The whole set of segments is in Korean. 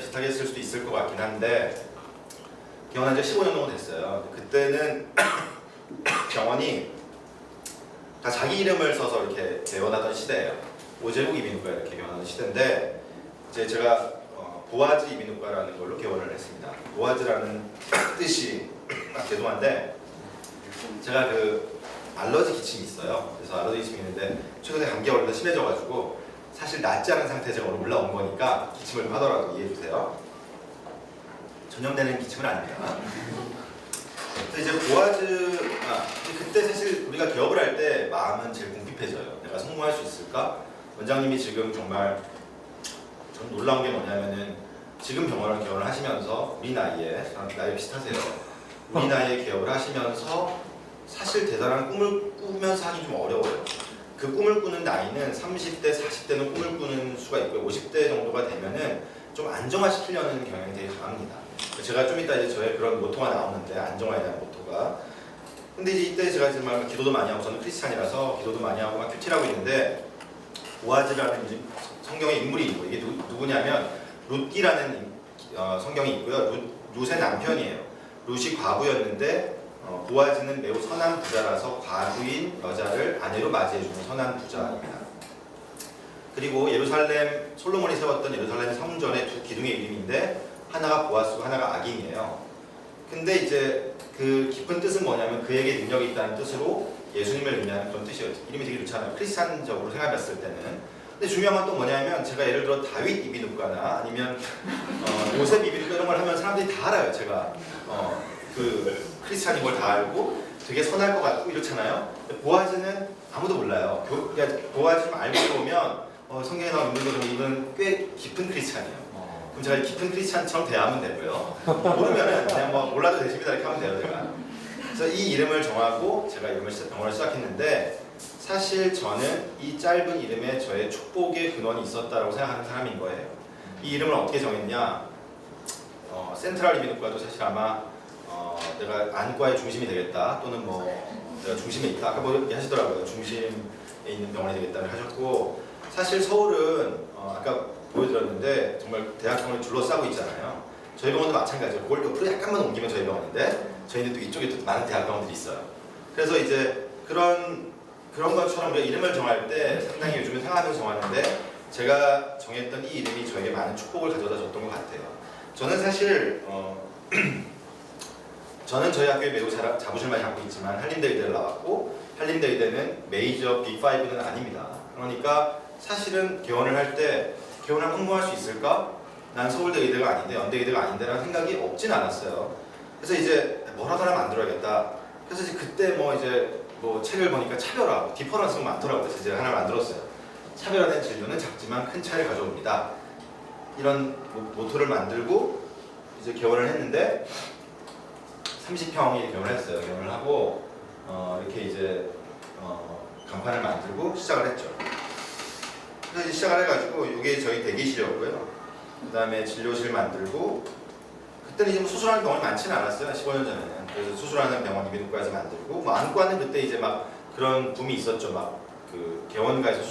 비슷하게 했을 수도 있을 것 같긴 한데 개원한 지 15년 정도 됐어요. 그때는 병원이 다 자기 이름을 써서 이렇게 개원하던 시대예요. 오제국 이비인후과 이렇게 개원하던 시대인데 이제 제가 보아즈 이비인후과라는 걸로 개원을 했습니다. 보아즈라는 뜻이 죄송한데 제가 그 알러지 기침이 있어요. 그래서 알러지 기침이 있는데 최근에 감기가 원래 심해져가지고 사실 낫지 않은 상태에 제가 오늘 올라온 거니까 기침을 좀 하더라도 이해해주세요. 전염되는 기침은 아닙니다. 그래서 이제 그때 사실 우리가 개업을 할 때 마음은 제일 궁핍해져요. 내가 성공할 수 있을까? 원장님이 지금 정말 전 놀라운 게 뭐냐면은 지금 병원을 개원을 하시면서 우리 나이에 나이 비슷하세요. 우리 나이에 개업을 하시면서 사실 대단한 꿈을 꾸면서 하기 좀 어려워요. 그 꿈을 꾸는 나이는 30대, 40대는 꿈을 꾸는 수가 있고요. 50대 정도가 되면은 좀 안정화시키려는 경향이 되게 강합니다. 제가 좀 이따 이제 저의 그런 모토가 나오는데 안정화에 대한 모토가. 근데 이제 이때 제가 정말 기도도 많이 하고 저는 크리스찬이라서 기도도 많이 하고 막 큐티라고 있는데 보아즈라는 성경의 인물이 있고 이게 누구냐면 룻기라는 성경이 있고요. 룻의 남편이에요. 룻이 과부였는데 보아즈는 매우 선한 부자라서 과부인 여자를 아내로 맞이해주는 선한 부자입니다. 그리고 예루살렘 솔로몬이 세웠던 예루살렘 성전의 두 기둥의 이름인데 하나가 보아스고 하나가 악인이에요. 근데 이제 그 깊은 뜻은 뭐냐면 그에게 능력이 있다는 뜻으로 예수님을 의미하는 그런 뜻이에요. 이름이 되게 좋잖아요. 크리스찬적으로 생각해봤을 때는. 근데 중요한 건 또 뭐냐면 제가 예를 들어 다윗 이비인후과나 아니면 요셉 이비인후과 이런 걸 하면 사람들이 다 알아요. 제가 그 크리스찬인 걸 다 알고 되게 선할 것 같고 이렇잖아요. 보아즈는 아무도 몰라요. 그러니까 보아즈 좀 알고 들어오면 성경에 나온 인물들은 이분 꽤 깊은 크리스찬이에요. 그럼 제가 깊은 크리스찬처럼 대하면 되고요. 모르면은 그냥 뭐 몰라도 되십니다 이렇게 하면 돼요 제가. 그래서 이 이름을 정하고 제가 병원을 시작했는데 사실 저는 이 짧은 이름에 저의 축복의 근원이 있었다고 생각하는 사람인 거예요. 이 이름을 어떻게 정했냐? 센트럴 이비인후과도 사실 아마 내가 안과의 중심이 되겠다 또는 뭐 내가 중심에 있다 아까 뭐 하시더라고요. 중심에 있는 병원이 되겠다를 하셨고 사실 서울은 아까 보여드렸는데 정말 대학병원이 둘러싸고 있잖아요. 저희 병원도 마찬가지예요. 그걸 옆으로 약간만 옮기면 저희 병원인데 저희는 또 이쪽에 또 많은 대학병원들이 있어요. 그래서 이제 그런 것처럼 우리가 이름을 정할 때 상당히 요즘에 생각하면서 정하는데 제가 정했던 이 이름이 저에게 많은 축복을 가져다 줬던 것 같아요. 저는 사실 저는 저희 학교에 매우 자부심을 많이 갖고 있지만 한림대 의대를 나왔고 한림대 의대는 메이저 빅5는 아닙니다. 그러니까 사실은 개원을 할 때 개원을 성공할 수 있을까? 난 서울대 의대가 아닌데 연대 의대가 아닌데 라는 생각이 없진 않았어요. 그래서 이제 뭐라도 하나 만들어야겠다. 그래서 이제 그때 뭐 책을 보니까 차별화, 디퍼런스가 많더라고요. 그래서 제가 하나 만들었어요. 차별화된 진료는 작지만 큰 차이를 가져옵니다. 이런 모토를 만들고 이제 개원을 했는데 30평이 개원을 했어요. 개원을 하고 이렇게 이제 간판을 만들고 시작을 했죠. 그래서 이제 시작을 해가지고 이게 저희 대기실이었고요. 그 다음에 진료실 만들고 그때는 이제 뭐 수술하는 병원이 많지는 않았어요. 15년 전에는. 그래서 수술하는 병원 이비인후과에서 만들고 뭐 안과는 그때 이제 막 그런 붐이 있었죠. 막 그 개원가에서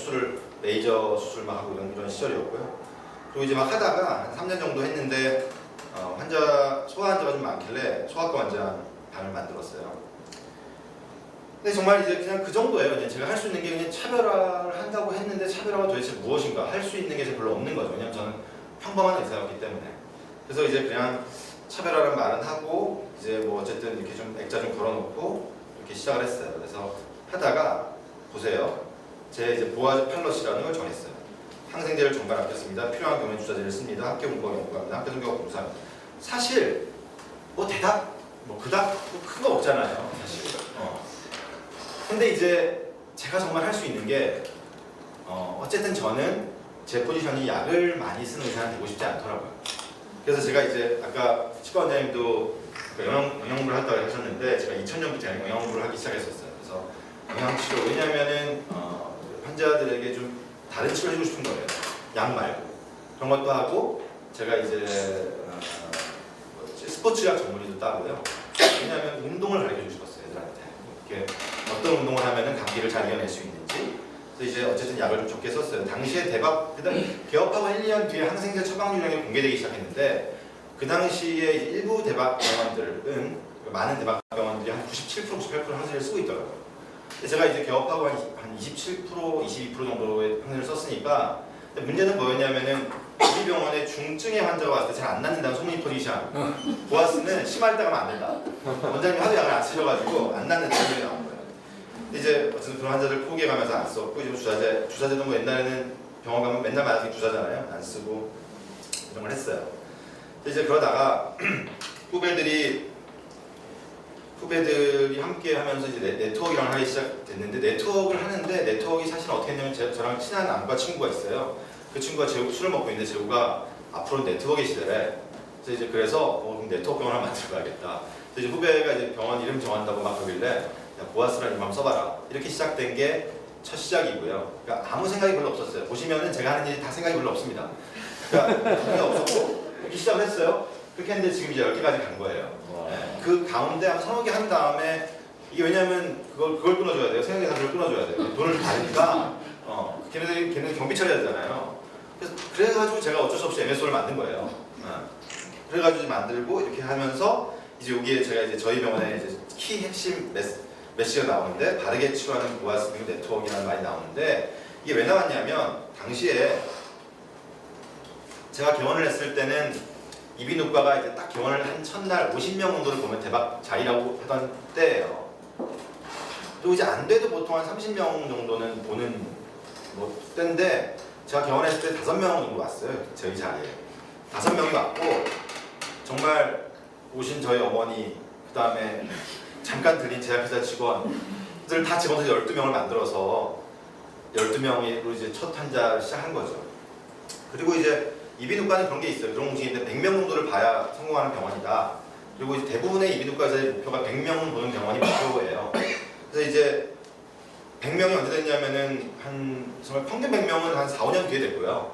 레이저 수술 막 하고 이런 시절이었고요. 그리고 이제 막 하다가 한 3년 정도 했는데 소아 환자가 좀 많길래 소아과 환자 방을 만들었어요. 근데 정말 이제 그냥 그 정도예요. 그냥 제가 할 수 있는 게 그냥 차별화를 한다고 했는데 차별화가 도대체 무엇인가 할 수 있는 게 별로 없는 거죠. 왜냐면 저는 평범한 의사였기 때문에. 그래서 이제 그냥 차별화라는 말은 하고 이제 뭐 어쨌든 이렇게 좀 액자 좀 걸어놓고 이렇게 시작을 했어요. 그래서 하다가 보세요. 제 이제 보아즈 펠럿이라는 걸 정했어요. 항생제를 정말 아꼈습니다. 필요한 경우에 주사제를 씁니다. 학교 문과 연구합니다. 학교 성교가 공사합니다. 사실 뭐 대답 그닥 큰 거 없잖아요. 사실. 근데 이제 제가 정말 할 수 있는 게 어쨌든 저는 제 포지션이 약을 많이 쓰는 의사는 되고 싶지 않더라고요. 그래서 제가 이제 아까 치과 원장님도 영양부를 한다고 하셨는데 제가 2000년부터 영양부를 하기 시작했었어요. 그래서 영양치료 왜냐하면은 환자들에게 좀 다른 치료를 해주고 싶은 거예요. 약 말고 그런 것도 하고 제가 이제 스포츠약 전문의도 따고요. 왜냐하면 운동을 가르쳐 주고 싶었어요. 애들한테 이렇게 어떤 운동을 하면은 감기를 잘 이겨낼 수 있는지 그래서 이제 어쨌든 약을 좀 적게 썼어요. 당시에 대박, 그다음 개업하고 1, 2년 뒤에 항생제 처방률량이 공개되기 시작했는데 그 당시에 이제 일부 대박 병원들은 많은 대박 병원들이 한 97%, 98% 항생제를 쓰고 있더라고요. 제가 이제 개업하고 한 27%, 22% 정도의 항생제를 썼으니까 문제는 뭐였냐면은 우리 병원에 중증의 환자가 왔을 때 잘 안 낫는다는 소문이 퍼지기 시작합니다. 보아스는 심할 때 가면 안 된다. 원장님이 하도 약을 안 쓰셔가지고 안 낫는 소문이 나온 거예요. 이제 어쨌든 그런 환자들 포기해가면서 안 썼고 이제 주사제도 뭐 옛날에는 병원 가면 맨날 맞아서 주사잖아요. 안 쓰고 이런 걸 했어요. 이제 그러다가 후배들이 함께 하면서 이제 네트워크랑 하기 시작됐는데 네트워크를 하는데 네트워크가 사실 어떻게 했냐면 저랑 친한 안과 친구가 있어요. 그 친구가 술을 먹고 있는데 재우가 앞으로 네트워크 시대래. 그래서 그럼 네트워크 병원을 만들어 가야겠다. 그래서 이제 후배가 이제 병원 이름 정한다고 막 그러길래 야, 보아스라는 이름 한번 써봐라. 이렇게 시작된 게 첫 시작이고요. 그러니까 아무 생각이 별로 없었어요. 보시면은 제가 하는 일이 다 생각이 별로 없습니다. 그러니까 생각이 없었고 이렇게 시작을 했어요. 그렇게 했는데 지금 이제 10개까지 간 거예요. 네. 그 가운데 한 3개 한 다음에 이게 왜냐면 그걸 끊어줘야 돼요. 생각계산서를 끊어줘야 돼요. 돈을 받으니까 걔네는 경비 처리해야 되잖아요. 그래가지고 제가 어쩔 수 없이 MSO를 만든 거예요. 그래가지고 만들고 이렇게 하면서 이제 여기에 제가 이제 저희 병원에 이제 키 핵심 메시지가 나오는데 바르게 치료하는 보아스 네트워크라는 말이 나오는데 이게 왜 나왔냐면 당시에 제가 개원을 했을 때는 이비인후과가 이제 딱 개원을 한 첫날 50명 정도를 보면 대박 자이라고 하던 때예요. 그리고 이제 안 돼도 보통 한 30명 정도는 보는 뭐 때인데 제가 개원했을 때 5명 정도 왔어요. 저희 자리에 5명이 왔고 정말 오신 저희 어머니 그 다음에 잠깐 들린 제약회사 직원들 다 집어넣어서 12명을 만들어서 12명으로 이제 첫 환자를 시작한 거죠. 그리고 이제 이비인후과는 그런 게 있어요. 그런 공식인데 100명 정도를 봐야 성공하는 병원이다. 그리고 이제 대부분의 이비인후과에서의 목표가 100명 보는 병원이 목표예요. 그래서 이제 100명이 언제 됐냐면은 정말 평균 100명은 한 4, 5년 뒤에 됐고요.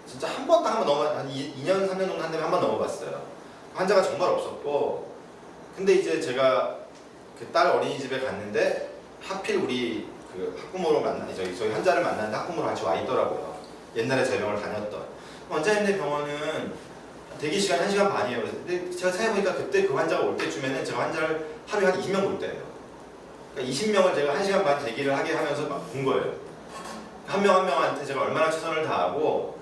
진짜 한 번 2년, 3년 정도 한 다음에 한 번 넘어봤어요. 환자가 정말 없었고 근데 이제 제가 그 딸 어린이집에 갔는데 하필 우리 그 학부모로 저희 환자를 만났는데 학부모로 같이 와 있더라고요. 옛날에 제 병원을 다녔던 원장님네 병원은 대기 시간 1시간 반이에요. 근데 제가 생각해보니까 그때 그 환자가 올 때쯤에는 제가 환자를 하루에 한 20명 볼 때예요. 그러니까 20명을 제가 1시간 반 대기를 하게 하면서 막 본 거예요. 한 명 한 명한테 제가 얼마나 최선을 다하고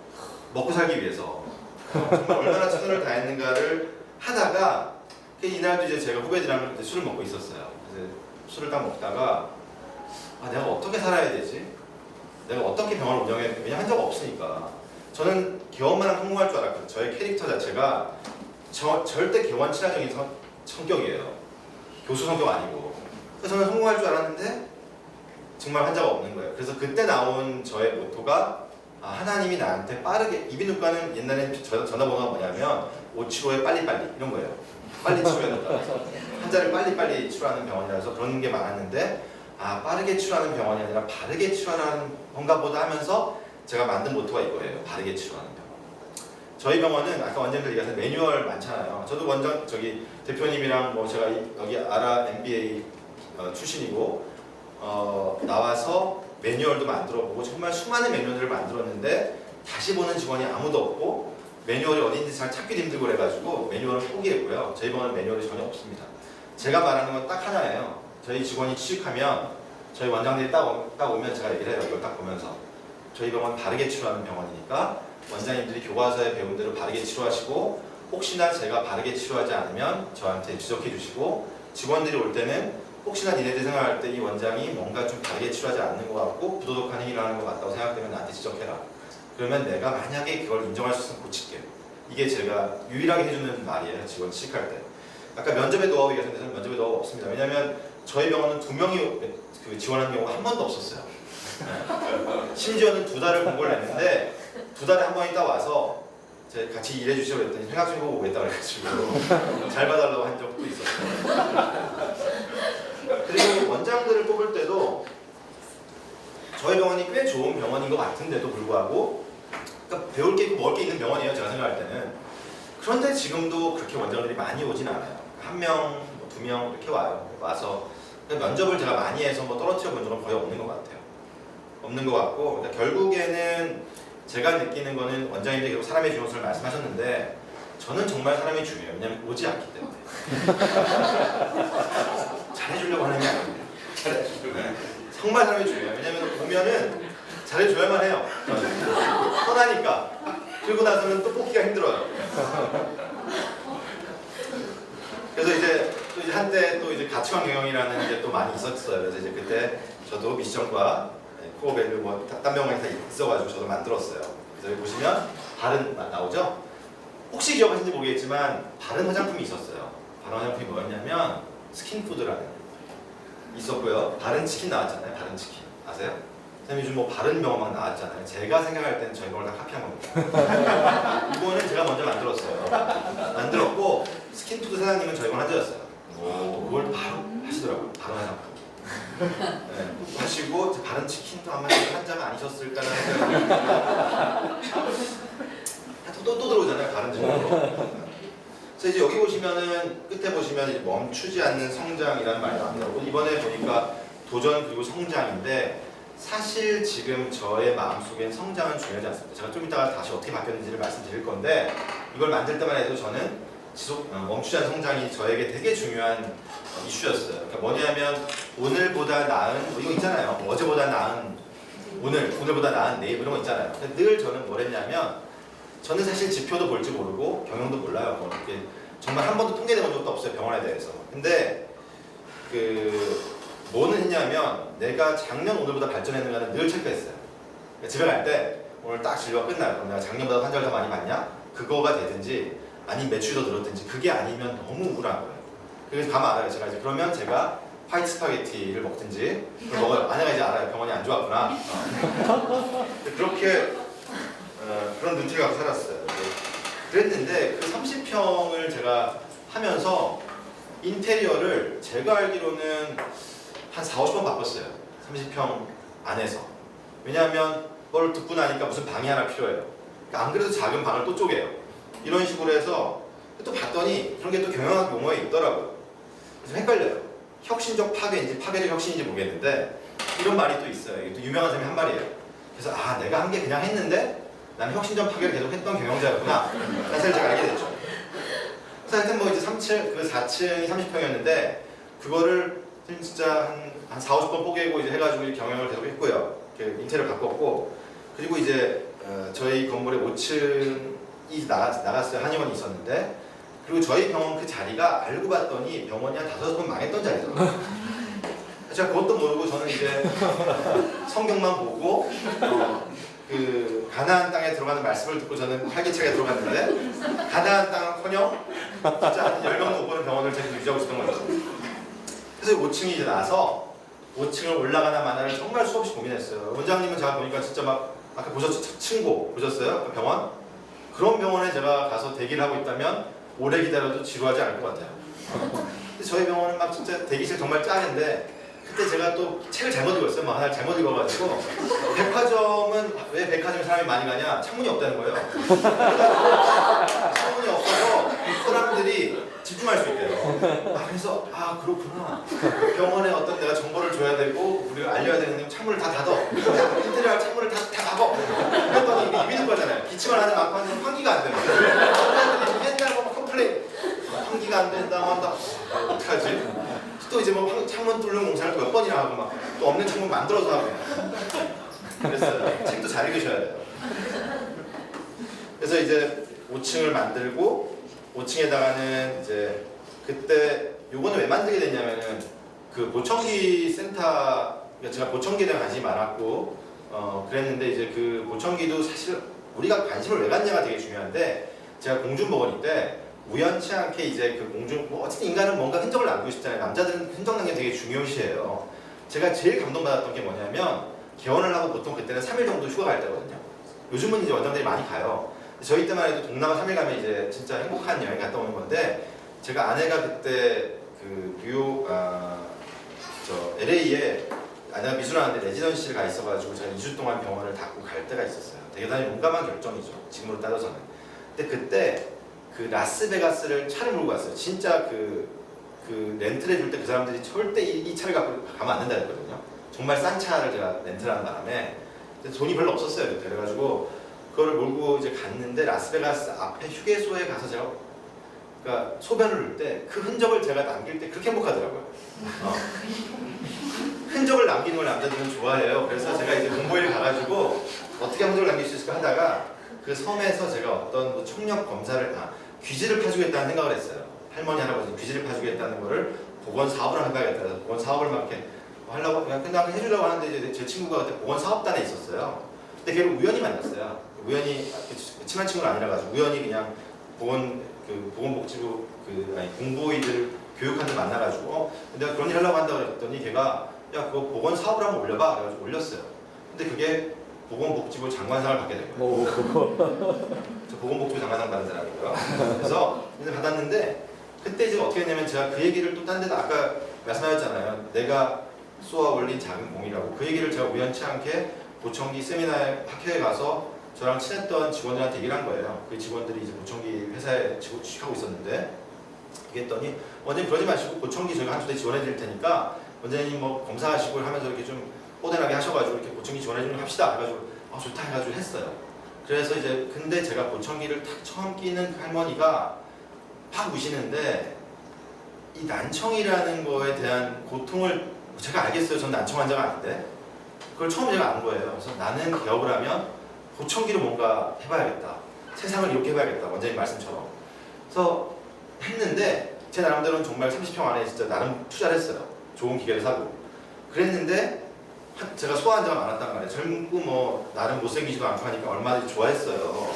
먹고 살기 위해서 정말 얼마나 최선을 다했는가를 하다가 이날도 이제 제가 후배들이랑 술을 먹고 있었어요. 그래서 술을 딱 먹다가 내가 어떻게 살아야 되지? 내가 어떻게 병원을 운영해야 되지? 왜냐면 환자가 없으니까. 저는 개원만 하면 성공할 줄 알았거든요. 저의 캐릭터 자체가 절대 개원 친화적인 성격이에요. 교수 성격 아니고. 그래서 저는 성공할 줄 알았는데 정말 환자가 없는 거예요. 그래서 그때 나온 저의 모토가 하나님이 나한테 빠르게 이비인후과는 옛날에 전화번호가 뭐냐면 575에 빨리빨리 이런 거예요. 빨리 치료해야 된다. 환자를 빨리빨리 치료하는 병원이라서 그런 게 많았는데 빠르게 치료하는 병원이 아니라 바르게 치료하는 건가 보다 하면서 제가 만든 모토가 이거예요. 바르게 치료하는 병원. 저희 병원은 아까 원장님들 얘기하신 매뉴얼 많잖아요. 저도 대표님이랑 뭐 제가 여기 아라 MBA 출신이고 나와서 매뉴얼도 만들어보고 정말 수많은 매뉴얼을 만들었는데 다시 보는 직원이 아무도 없고 매뉴얼이 어딘지 잘 찾기도 힘들고 그래가지고 매뉴얼을 포기했고요. 저희 병원은 매뉴얼이 전혀 없습니다. 제가 말하는 건 딱 하나예요. 저희 직원이 취직하면 저희 원장들이 딱 오면 제가 얘기를 해요. 이걸 딱 보면서 저희 병원 바르게 치료하는 병원이니까 원장님들이 교과서에 배운 대로 바르게 치료하시고 혹시나 제가 바르게 치료하지 않으면 저한테 지적해 주시고 직원들이 올 때는 혹시나 니네들 생각할 때 이 원장이 뭔가 좀 바르게 치료하지 않는 것 같고 부도덕한 행위를 하는 것 같다고 생각되면 나한테 지적해라. 그러면 내가 만약에 그걸 인정할 수 있으면 고칠게. 이게 제가 유일하게 해주는 말이에요. 직원 취직할 때. 아까 면접의 노하우 얘기하셨는데 저는 면접의 노하우가 없습니다. 왜냐하면 저희 병원은 2명이 지원한 경우가 한 번도 없었어요. 심지어는 2달을 공부를 했는데 2달에 한 번 있다 와서 같이 일해 주시라고 했더니 생각 좀 해보고 오겠다 그래가지고 잘 봐달라고 한 적도 있었어요. 그리고 원장들을 뽑을 때도 저희 병원이 꽤 좋은 병원인 것 같은데도 불구하고 그러니까 배울 게 있고 먹을 게 있는 병원이에요. 제가 생각할 때는. 그런데 지금도 그렇게 원장들이 많이 오진 않아요. 1명, 2명 이렇게 와요. 와서 면접을 제가 많이 해서 떨어뜨려 본 적은 거의 없는 것 같아요. 없는 것 같고, 그러니까 결국에는 제가 느끼는 거는 원장님들이 계속 사람의 중요성을 말씀하셨는데 저는 정말 사람이 중요해요. 왜냐면 오지 않기 때문에. 잘해주려고 하는 게 아니에요. 잘해주려고. 정말 사람이 중요해요. 왜냐면 오면은 잘해줘야만 해요. 편하니까. 그리고 나서는 또 뽑기가 힘들어요. 그래서 이제 또 이제 한때 또 이제 가치관 경영이라는 게 또 많이 있었어요. 그래서 이제 그때 저도 미션과 코어밸류 뭐 딴 병원에 다 있어가지고 저도 만들었어요. 그래서 여기 보시면 바른 나오죠? 혹시 기억하시는지 모르겠지만 바른 화장품이 있었어요. 바른 화장품이 뭐였냐면 스킨푸드라는 있었고요. 바른 치킨 나왔잖아요. 바른 치킨 아세요? 선생님 요즘 뭐 바른 병원 막 나왔잖아요. 제가 생각할 때는 저희 걸 다 카피한 겁니다. 이거는 제가 먼저 만들었어요. 만들었고 스킨푸드 사장님은 저희 걸 하셨어요. 또 그걸 바로 하시더라고요. 바로 화장품. 네, 하시고 바른 치킨도 아마 한자가 아니셨을까라는 생각이 또 들어오잖아요. 바른 치킨. 그래서 이제 여기 보시면은 끝에 보시면 이제 멈추지 않는 성장이라는 말이 나옵니다. 이번에 보니까 도전 그리고 성장인데 사실 지금 저의 마음속엔 성장은 중요하지 않습니다. 제가 좀 이따가 다시 어떻게 바뀌었는지를 말씀드릴 건데 이걸 만들 때만 해도 저는 멈추지 않는 성장이 저에게 되게 중요한 이슈였어요. 그러니까 뭐냐면 오늘보다 나은 이거 있잖아요. 어제보다 나은 오늘보다 나은 내일 이런 거 있잖아요. 근데 늘 저는 뭘 했냐면 저는 사실 지표도 볼 줄 모르고 경영도 몰라요. 뭐 이렇게 정말 한 번도 통계내본 적도 없어요. 병원에 대해서. 근데 뭐는 했냐면 내가 작년 오늘보다 발전했는가는 늘 체크했어요. 그러니까 집에 갈 때 오늘 딱 진료가 끝나요. 그럼 내가 작년보다 환자를 더 많이 봤냐? 그거가 되든지 아니면 매출이 더 늘었든지 그게 아니면 너무 우울한 거예요. 그래서 가면 알아요. 제가 이제 그러면 제가 화이트 스파게티를 먹든지 그걸 먹어요. 아내가 이제 알아요. 병원이 안 좋았구나. 그렇게 그런 루틴을 갖고 살았어요. 그랬는데 그 30평을 제가 하면서 인테리어를 제가 알기로는 한 4, 50번 바꿨어요. 30평 안에서. 왜냐하면 그걸 듣고 나니까 무슨 방이 하나 필요해요. 그러니까 안 그래도 작은 방을 또 쪼개요. 이런 식으로 해서 또 봤더니 그런 게 또 경영학 용어에 있더라고요. 그래서 헷갈려요. 혁신적 파괴인지 파괴적 혁신인지 모르겠는데 이런 말이 또 있어요. 이게 또 유명한 사람이 한 말이에요. 그래서 내가 한 게 그냥 했는데 나는 혁신적 파괴를 계속 했던 경영자였구나. 사실 제가 알게 됐죠. 그래서 하여튼 뭐 이제 3층, 그 4층이 30평이었는데 그거를 진짜 한 4, 50번 뽀개고 이제 해가지고 경영을 계속 했고요. 인테리어 바꿨고 그리고 이제 저희 건물에 5층이 나갔어요. 한의원이 있었는데 그리고 저희 병원 그 자리가 알고 봤더니 병원이 한 5번 망했던 자리더라고요. 제가 그것도 모르고 저는 이제 성경만 보고 그 가나안 땅에 들어가는 말씀을 듣고 저는 활기차게 들어갔는데 가나안 땅은커녕 진짜 한 10명도 못 보는 병원을 제가 유지하고 있었던 거죠. 그래서 5층이 이제 나서 5층을 올라가나 마나를 정말 수없이 고민했어요. 원장님은 제가 보니까 진짜 막 아까 보셨죠? 층고 보셨어요? 그 병원? 그런 병원에 제가 가서 대기를 하고 있다면 오래 기다려도 지루하지 않을 것 같아요. 근데 저희 병원은 막 진짜 대기실 정말 짱인데 그때 제가 또 책을 잘못 읽었어요. 막 하나 잘못 읽어가지고 백화점은 왜 백화점에 사람이 많이 가냐? 창문이 없다는 거예요. 창문이 없어서 사람들이 집중할 수 있대요. 그래서 그렇구나. 병원에 어떤 내가 정보를 줘야 되고 우리가 알려야 되는데 창문을 다 닫어. 인테리어 창문을 다 닫어. 그랬더니 이게 입이 들 거잖아요. 기침을 하는 만큼 환기가 안 되는 거예요. 옛날 뭐 컴플레인 환기가 안 된다고 한다. 어떡하지? 또 이제 뭐 창문 뚫는 공사를 몇 번이나 하고 막 또 없는 창문 만들어서 하고 그랬어요. 책도 잘 읽으셔야 돼요. 그래서 이제 5층을 만들고 5층에다가는 이제 그때 요거는 왜 만들게 됐냐면은 그 보청기 센터 그러니까 제가 보청기에 대한 관심이 많았고 그랬는데 이제 그 보청기도 사실 우리가 관심을 왜 갖냐가 되게 중요한데 제가 공중보건이 때 우연치 않게 이제 그 뭐 어쨌든 인간은 뭔가 흔적을 남기고 싶잖아요. 남자들은 흔적 남기는 게 되게 중요시해요. 제가 제일 감동받았던 게 뭐냐면 개원을 하고 보통 그때는 3일 정도 휴가 갈 때거든요. 요즘은 이제 원장들이 많이 가요. 저희 때만 해도 동남아 3일 가면 이제 진짜 행복한 여행 갔다 오는 건데 제가 아내가 그때 그 뉴욕 LA에 아내가 미술하는데 레지던시를 가 있어가지고 제가 2주 동안 병원을 닫고 갈 때가 있었어요. 대단히 용감한 결정이죠. 지금으로 따져서는. 근데 그때 그 라스베가스를 차를 몰고 갔어요. 진짜 그 렌트를 해줄 때 그 사람들이 절대 이 차를 갖고 가면 안 된다 했거든요. 정말 싼 차를 제가 렌트를 한 바람에 돈이 별로 없었어요. 그때. 그래가지고 그거를 몰고 이제 갔는데 라스베가스 앞에 휴게소에 가서 제가 그러니까 소변을 넣을 때 그 흔적을 제가 남길 때 그렇게 행복하더라고요. 흔적을 남기는 걸 남자들은 좋아해요. 그래서 제가 이제 공보회를 가가지고 어떻게 흔적을 남길 수 있을까 하다가 그 섬에서 제가 어떤 뭐 청력 검사를 귀지를 파주겠다는 생각을 했어요. 할머니 할아버지 귀지를 파주겠다는 거를 보건 사업을 해봐야겠다. 그래서 보건 사업을 막 이렇게 하려고 그냥 해주려고 하는데 이제 제 친구가 그때 보건 사업단에 있었어요. 근데 걔를 우연히 만났어요. 우연히 친한 친구는 아니라 가지고 우연히 그냥 보건복지부 공보위들 교육하는 데 만나가지고 내가 그런 일 하려고 한다고 그랬더니 걔가 야 그거 보건 사업을 한번 올려봐. 그래가지고 올렸어요. 근데 그게 보건복지부 장관상을 받게 된 거예요. 저 보건복지부 장관상 받은 사람이고요. 그래서 이제 받았는데 그때 이제 어떻게 했냐면 제가 그 얘기를 또 딴 데다 아까 말씀하셨잖아요. 내가 쏘아 올린 작은 공이라고 그 얘기를 제가 우연치 않게 보청기 세미나에 학회에 가서 저랑 친했던 직원들한테 얘기를 한 거예요. 그 직원들이 이제 보청기 회사에 취직하고 있었는데 얘기했더니 원장님 그러지 마시고 보청기 저희가 한 두 대 지원해 드릴 테니까 원장님 뭐 검사하시고 하면서 이렇게 좀 뽀대나게 하셔가지고 이렇게 보청기 지원해 주는 거 합시다. 그래가지고 좋다 해가지고 했어요. 그래서 이제 근데 제가 보청기를 딱 처음 끼는 할머니가 팍 우시는데 이 난청이라는 거에 대한 고통을 제가 알겠어요. 전 난청 환자가 아닌데 그걸 처음 제가 안 거예요. 그래서 나는 개업을 하면 보청기로 뭔가 해봐야겠다. 세상을 이렇게 해봐야겠다. 원장님 말씀처럼. 그래서 했는데 제 나름대로는 정말 30평 안에 진짜 나름 투자를 했어요. 좋은 기계를 사고. 그랬는데 제가 소아 환자가 많았단 말이에요. 젊고 뭐 나름 못생기지도 않고 하니까 얼마든지 좋아했어요.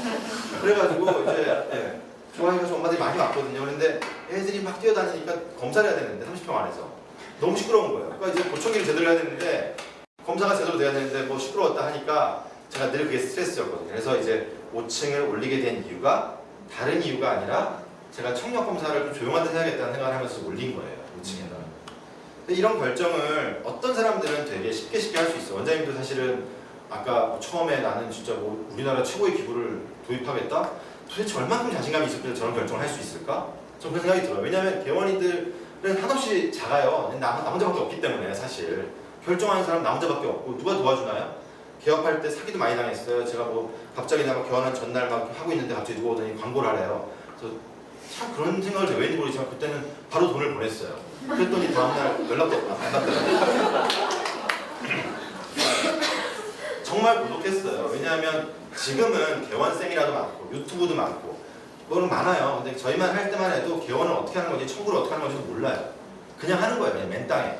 그래가지고 이제 좋아해가지고 엄마들이 많이 왔거든요. 그런데 애들이 막 뛰어다니니까 검사를 해야 되는데 30평 안에서 너무 시끄러운 거예요. 그러니까 이제 보청기를 제대로 해야 되는데 검사가 제대로 돼야 되는데 뭐 시끄러웠다 하니까 제가 늘 그게 스트레스였거든요. 그래서 이제 5층을 올리게 된 이유가 다른 이유가 아니라 제가 청력 검사를 좀 조용한 데서 해야겠다는 생각을 하면서 올린 거예요. 5층에다. 근데 이런 결정을 어떤 사람들은 되게 쉽게 할 수 있어. 원장님도 사실은 아까 뭐 처음에 나는 진짜 뭐 우리나라 최고의 기구를 도입하겠다? 도대체 얼만큼 자신감이 있었길래 저런 결정을 할 수 있을까? 저는 그런 생각이 들어요. 왜냐하면 개원이들은 한없이 작아요. 나 혼자밖에 없기 때문에 사실. 결정하는 사람 나 혼자밖에 없고 누가 도와주나요? 개업할 때 사기도 많이 당했어요. 제가 뭐 갑자기 나 개원한 전날 막 하고 있는데 갑자기 누가 오더니 광고를 하래요. 그래서 참 그런 생각을 제가 왜인지 모르겠지만 그때는 바로 돈을 보냈어요. 그랬더니 다음날 연락도 안 받더라고요. 정말 고독했어요. 왜냐하면 지금은 개원생이라도 많고 유튜브도 많고 그거는 많아요. 근데 저희만 할 때만 해도 개원을 어떻게 하는 건지 청구를 어떻게 하는 건지도 몰라요. 그냥 하는 거예요. 그냥 맨땅에.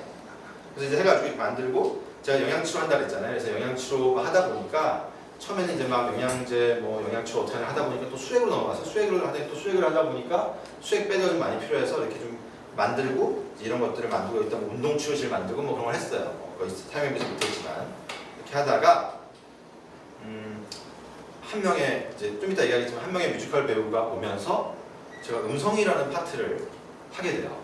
그래서 이제 해가지고 이렇게 만들고 제가 영양치료 한다 그랬잖아요. 그래서 영양치료 하다 보니까 처음에는 이제 막 영양제 뭐 영양치료 어떻게 하다 보니까 또 수액으로 넘어가서 수액을 하다 보니까 수액 빼기가 좀 많이 필요해서 이렇게 좀 만들고 이런 것들을 만들고 일단 운동치료실 만들고 뭐 그런 걸 했어요. 거의 사용해보지 못했지만 이렇게 하다가 한 명의 이제 좀 이따 얘기하겠지만 한 명의 뮤지컬 배우가 오면서 제가 음성이라는 파트를 하게 돼요.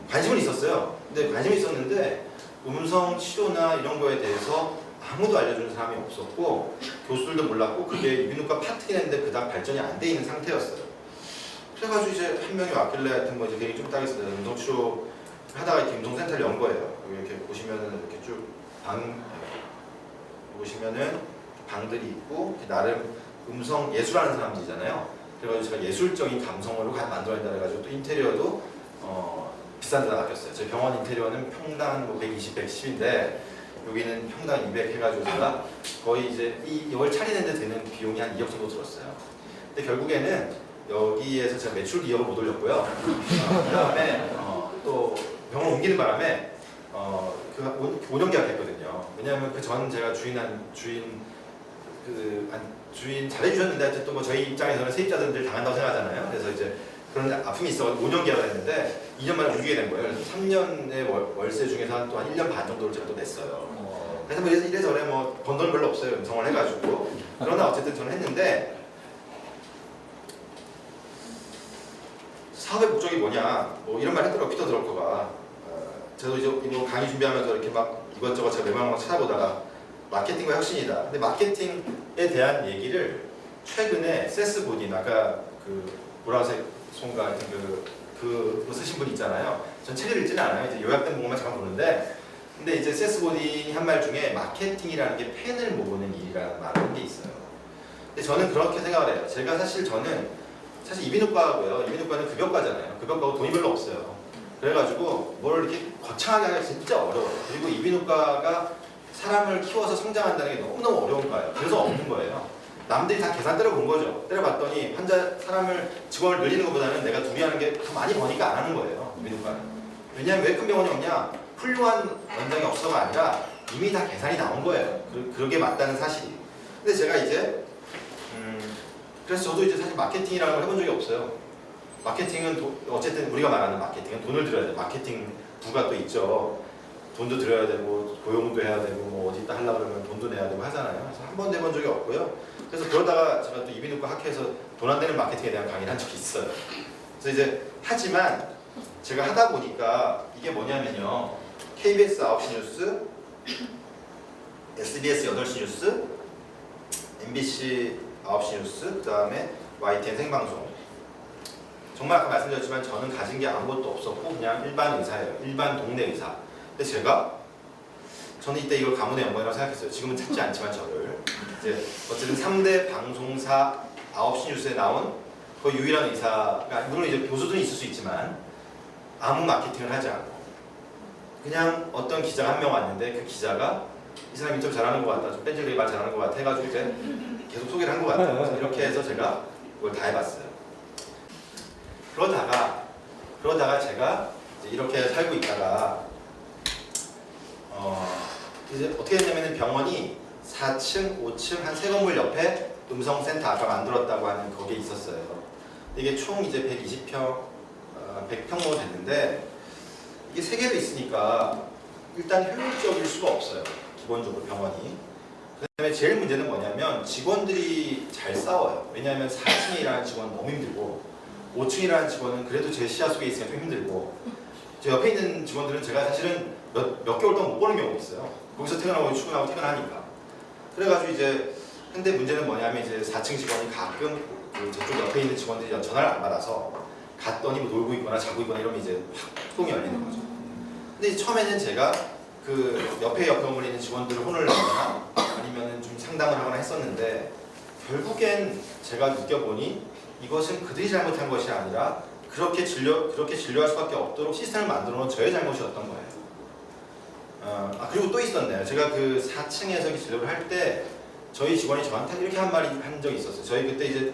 관심은 있었어요. 근데 관심이 있었는데 음성 치료나 이런 거에 대해서 아무도 알려주는 사람이 없었고 교수들도 몰랐고 그게 유비인후과 파트긴 했는데 그다음 발전이 안 돼 있는 상태였어요. 그래가지고 이제 한 명이 왔길래 하여튼 뭐 이제 계획이 좀 따겠어요. 음성 치료 하다가 이렇게 음성센터를 연 거예요. 여기 이렇게 보시면은 이렇게 쭉 보시면은 방들이 있고 나름 음성 예술하는 사람들이잖아요. 그래가지고 제가 예술적인 감성으로 만들어낸다 해가지고 또 인테리어도 비싼 데다 맡겼어요. 저희 병원 인테리어는 평당 뭐 120, 110인데 여기는 평당 200 해가지고 제가 거의 이제 이걸 차리는데 드는 비용이 한 2억 정도 들었어요. 근데 결국에는 여기에서 제가 매출 2억을 못 올렸고요. 그 다음에 또 병원 옮기는 바람에 그 5년 계약했거든요. 왜냐하면 그 전 제가 주인 잘해주셨는데 하여튼 또 뭐 저희 입장에서는 세입자들 늘 당한다고 생각하잖아요. 그래서 이제 그런 아픔이 있어서 5년 계약을 했는데 2년 만에 옮기게 된 거예요. 그래서 3년의 월세 중에서 또 한 1년 반 정도를 제가 또 냈어요. 그래서 뭐 이래저래 뭐 번 돈 별로 없어요. 음성을 해가지고. 그러나 어쨌든 저는 했는데 사업의 목적이 뭐냐 뭐 이런 말 했더라고요. 피터 드러커가. 저도 이제 이거 강의 준비하면서 이렇게 막 이것저것 제가 매번 막 찾아보다가 마케팅과 혁신이다. 근데 마케팅에 대한 얘기를 최근에 세스 고딘 아까 그 보라색 손과 하여튼 그거 쓰신 분 있잖아요. 전 책을 읽지는 않아요. 이제 요약된 부분만 잠깐 보는데 근데 이제 세스 고딘이 한 말 중에 마케팅이라는 게 펜을 모으는 일이라는 말을 한 게 있어요. 근데 저는 그렇게 생각을 해요. 저는 사실 이비인후과고요. 이비인후과는 급여과잖아요. 급여과고 돈이 별로 없어요. 그래가지고 뭘 이렇게 거창하게 하기가 진짜 어려워요. 그리고 이비인후과가 사람을 키워서 성장한다는 게 너무너무 어려운 거예요. 그래서 없는 거예요. 남들이 다 계산 때려본 거죠. 때려봤더니 직원을 늘리는 것보다는 내가 둘이 하는 게 더 많이 버니까 안 하는 거예요. 이비인후과는. 왜냐하면 왜 큰 병원이 없냐? 훌륭한 원장이 없어가 아니라 이미 다 계산이 나온 거예요. 그게 맞다는 사실이. 근데 제가 이제 그래서 저도 이제 사실 마케팅이라는 걸 해본 적이 없어요. 마케팅은 어쨌든 우리가 말하는 마케팅은 돈을 들여야 돼요. 마케팅 부가 또 있죠. 돈도 들여야 되고 고용도 해야 되고 뭐 어디 있다 하려고 그러면 돈도 내야 되고 하잖아요. 그래서 한 번도 해본 적이 없고요. 그래서 그러다가 제가 또 이비인후과 학회에서 돈 안 되는 마케팅에 대한 강의를 한 적이 있어요. 그래서 이제 하지만 제가 하다 보니까 이게 뭐냐면요. KBS 9시 뉴스, SBS 8시 뉴스, MBC 9시 뉴스, 그 다음에 YTN 생방송. 정말 아까 말씀드렸지만 저는 가진 게 아무것도 없었고 그냥 일반 의사예요. 일반 동네 의사. 근데 저는 이때 이걸 가문의 영광이라고 생각했어요. 지금은 찾지 않지만 저를. 이제 어쨌든 3대 방송사 9시 뉴스에 나온 거의 유일한 의사가, 물론 이제 교수도 있을 수 있지만 아무 마케팅을 하지 않고 그냥 어떤 기자가 한 명 왔는데 그 기자가 이 사람이 좀 잘하는 것 같다, 좀 뺀질되게 말 잘하는 것 같아 해가지고 이제 계속 소개를 한 것 같아요. 그래서 이렇게 해서 제가 이걸 다 해봤어요. 그러다가 제가 이제 이렇게 살고 있다가 이제 어떻게 됐냐면은 병원이 4층, 5층 한 3건물 옆에 음성센터 아까 만들었다고 하는 거기에 있었어요. 이게 총 이제 120평, 100평 됐는데 이게 3개도 있으니까 일단 효율적일 수가 없어요. 기본적으로 병원이. 그 다음에 제일 문제는 뭐냐면 직원들이 잘 싸워요. 왜냐하면 4층에 일하는 직원은 너무 힘들고 5층에 일하는 직원은 그래도 제 시야 속에 있으니까 좀 힘들고 제 옆에 있는 직원들은 제가 사실은 몇 개월 동안 못 보는 경우가 있어요. 거기서 퇴근하고 출근하고 퇴근하니까. 그래가지고 이제 근데 문제는 뭐냐면 이제 4층 직원이 가끔 저쪽 옆에 있는 직원들이 전화를 안 받아서 갔더니 뭐 놀고 있거나 자고 있거나 이러면 이제 확 뚜껑이 열리는 거죠. 근데 처음에는 제가 그 옆에 건물에 있는 직원들을 혼을 내거나 아니면은 좀 상담을 하거나 했었는데 결국엔 제가 느껴보니 이것은 그들이 잘못한 것이 아니라 그렇게 진료할 수밖에 없도록 시스템을 만들어 놓은 저의 잘못이었던 거예요. 그리고 또 있었네요. 제가 그 4층에서 진료를 할 때 저희 직원이 저한테 이렇게 한 적이 있었어요. 저희 그때 이제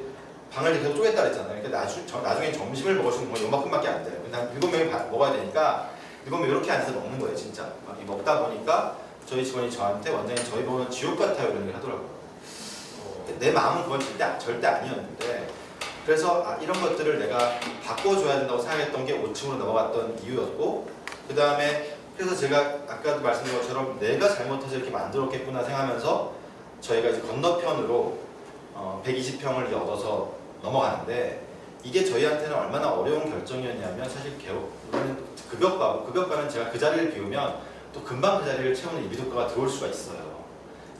방을 계속 쪼갰다 그랬잖아요. 그러니까 나중에 점심을 먹을 수 있는 건 요만큼밖에 안 돼요. 한 7명이 먹어야 되니까 7명 이렇게 앉아서 먹는 거예요, 진짜. 막 먹다 보니까 저희 직원이 저한테 원장님 저희 병원은 지옥 같아요 이런 얘기를 하더라고요. 내 마음은 그건 절대 아니었는데 그래서 이런 것들을 내가 바꿔줘야 된다고 생각했던 게 5층으로 넘어갔던 이유였고 그 다음에 그래서 제가 아까도 말씀드린 것처럼 내가 잘못해서 이렇게 만들었겠구나 생각하면서 저희가 이제 건너편으로 120평을 얻어서 넘어가는데 이게 저희한테는 얼마나 어려운 결정이었냐면 사실 우리는 급여과는 제가 그 자리를 비우면 또 금방 그 자리를 채우는 이비인후과가 들어올 수가 있어요.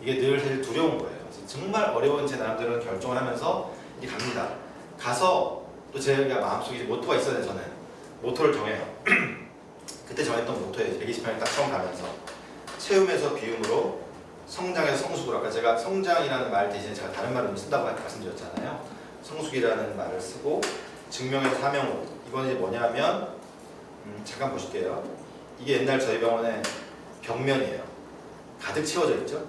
이게 늘 사실 두려운 거예요. 정말 어려운 제 나름대로 결정을 하면서 이게 갑니다. 가서 또 제가 마음속에 모토가 있어야 돼요. 저는 모토를 정해요. 그때 정했던 모토예요. 120평에 딱 처음 가면서 채움에서 비움으로 성장에서 성숙으로. 아까 제가 성장이라는 말 대신에 제가 다른 말을 쓴다고 말씀드렸잖아요. 성숙이라는 말을 쓰고 증명에서 사명으로. 이건 이제 뭐냐면 잠깐 보실게요. 이게 옛날 저희 병원의 벽면이에요. 가득 채워져 있죠.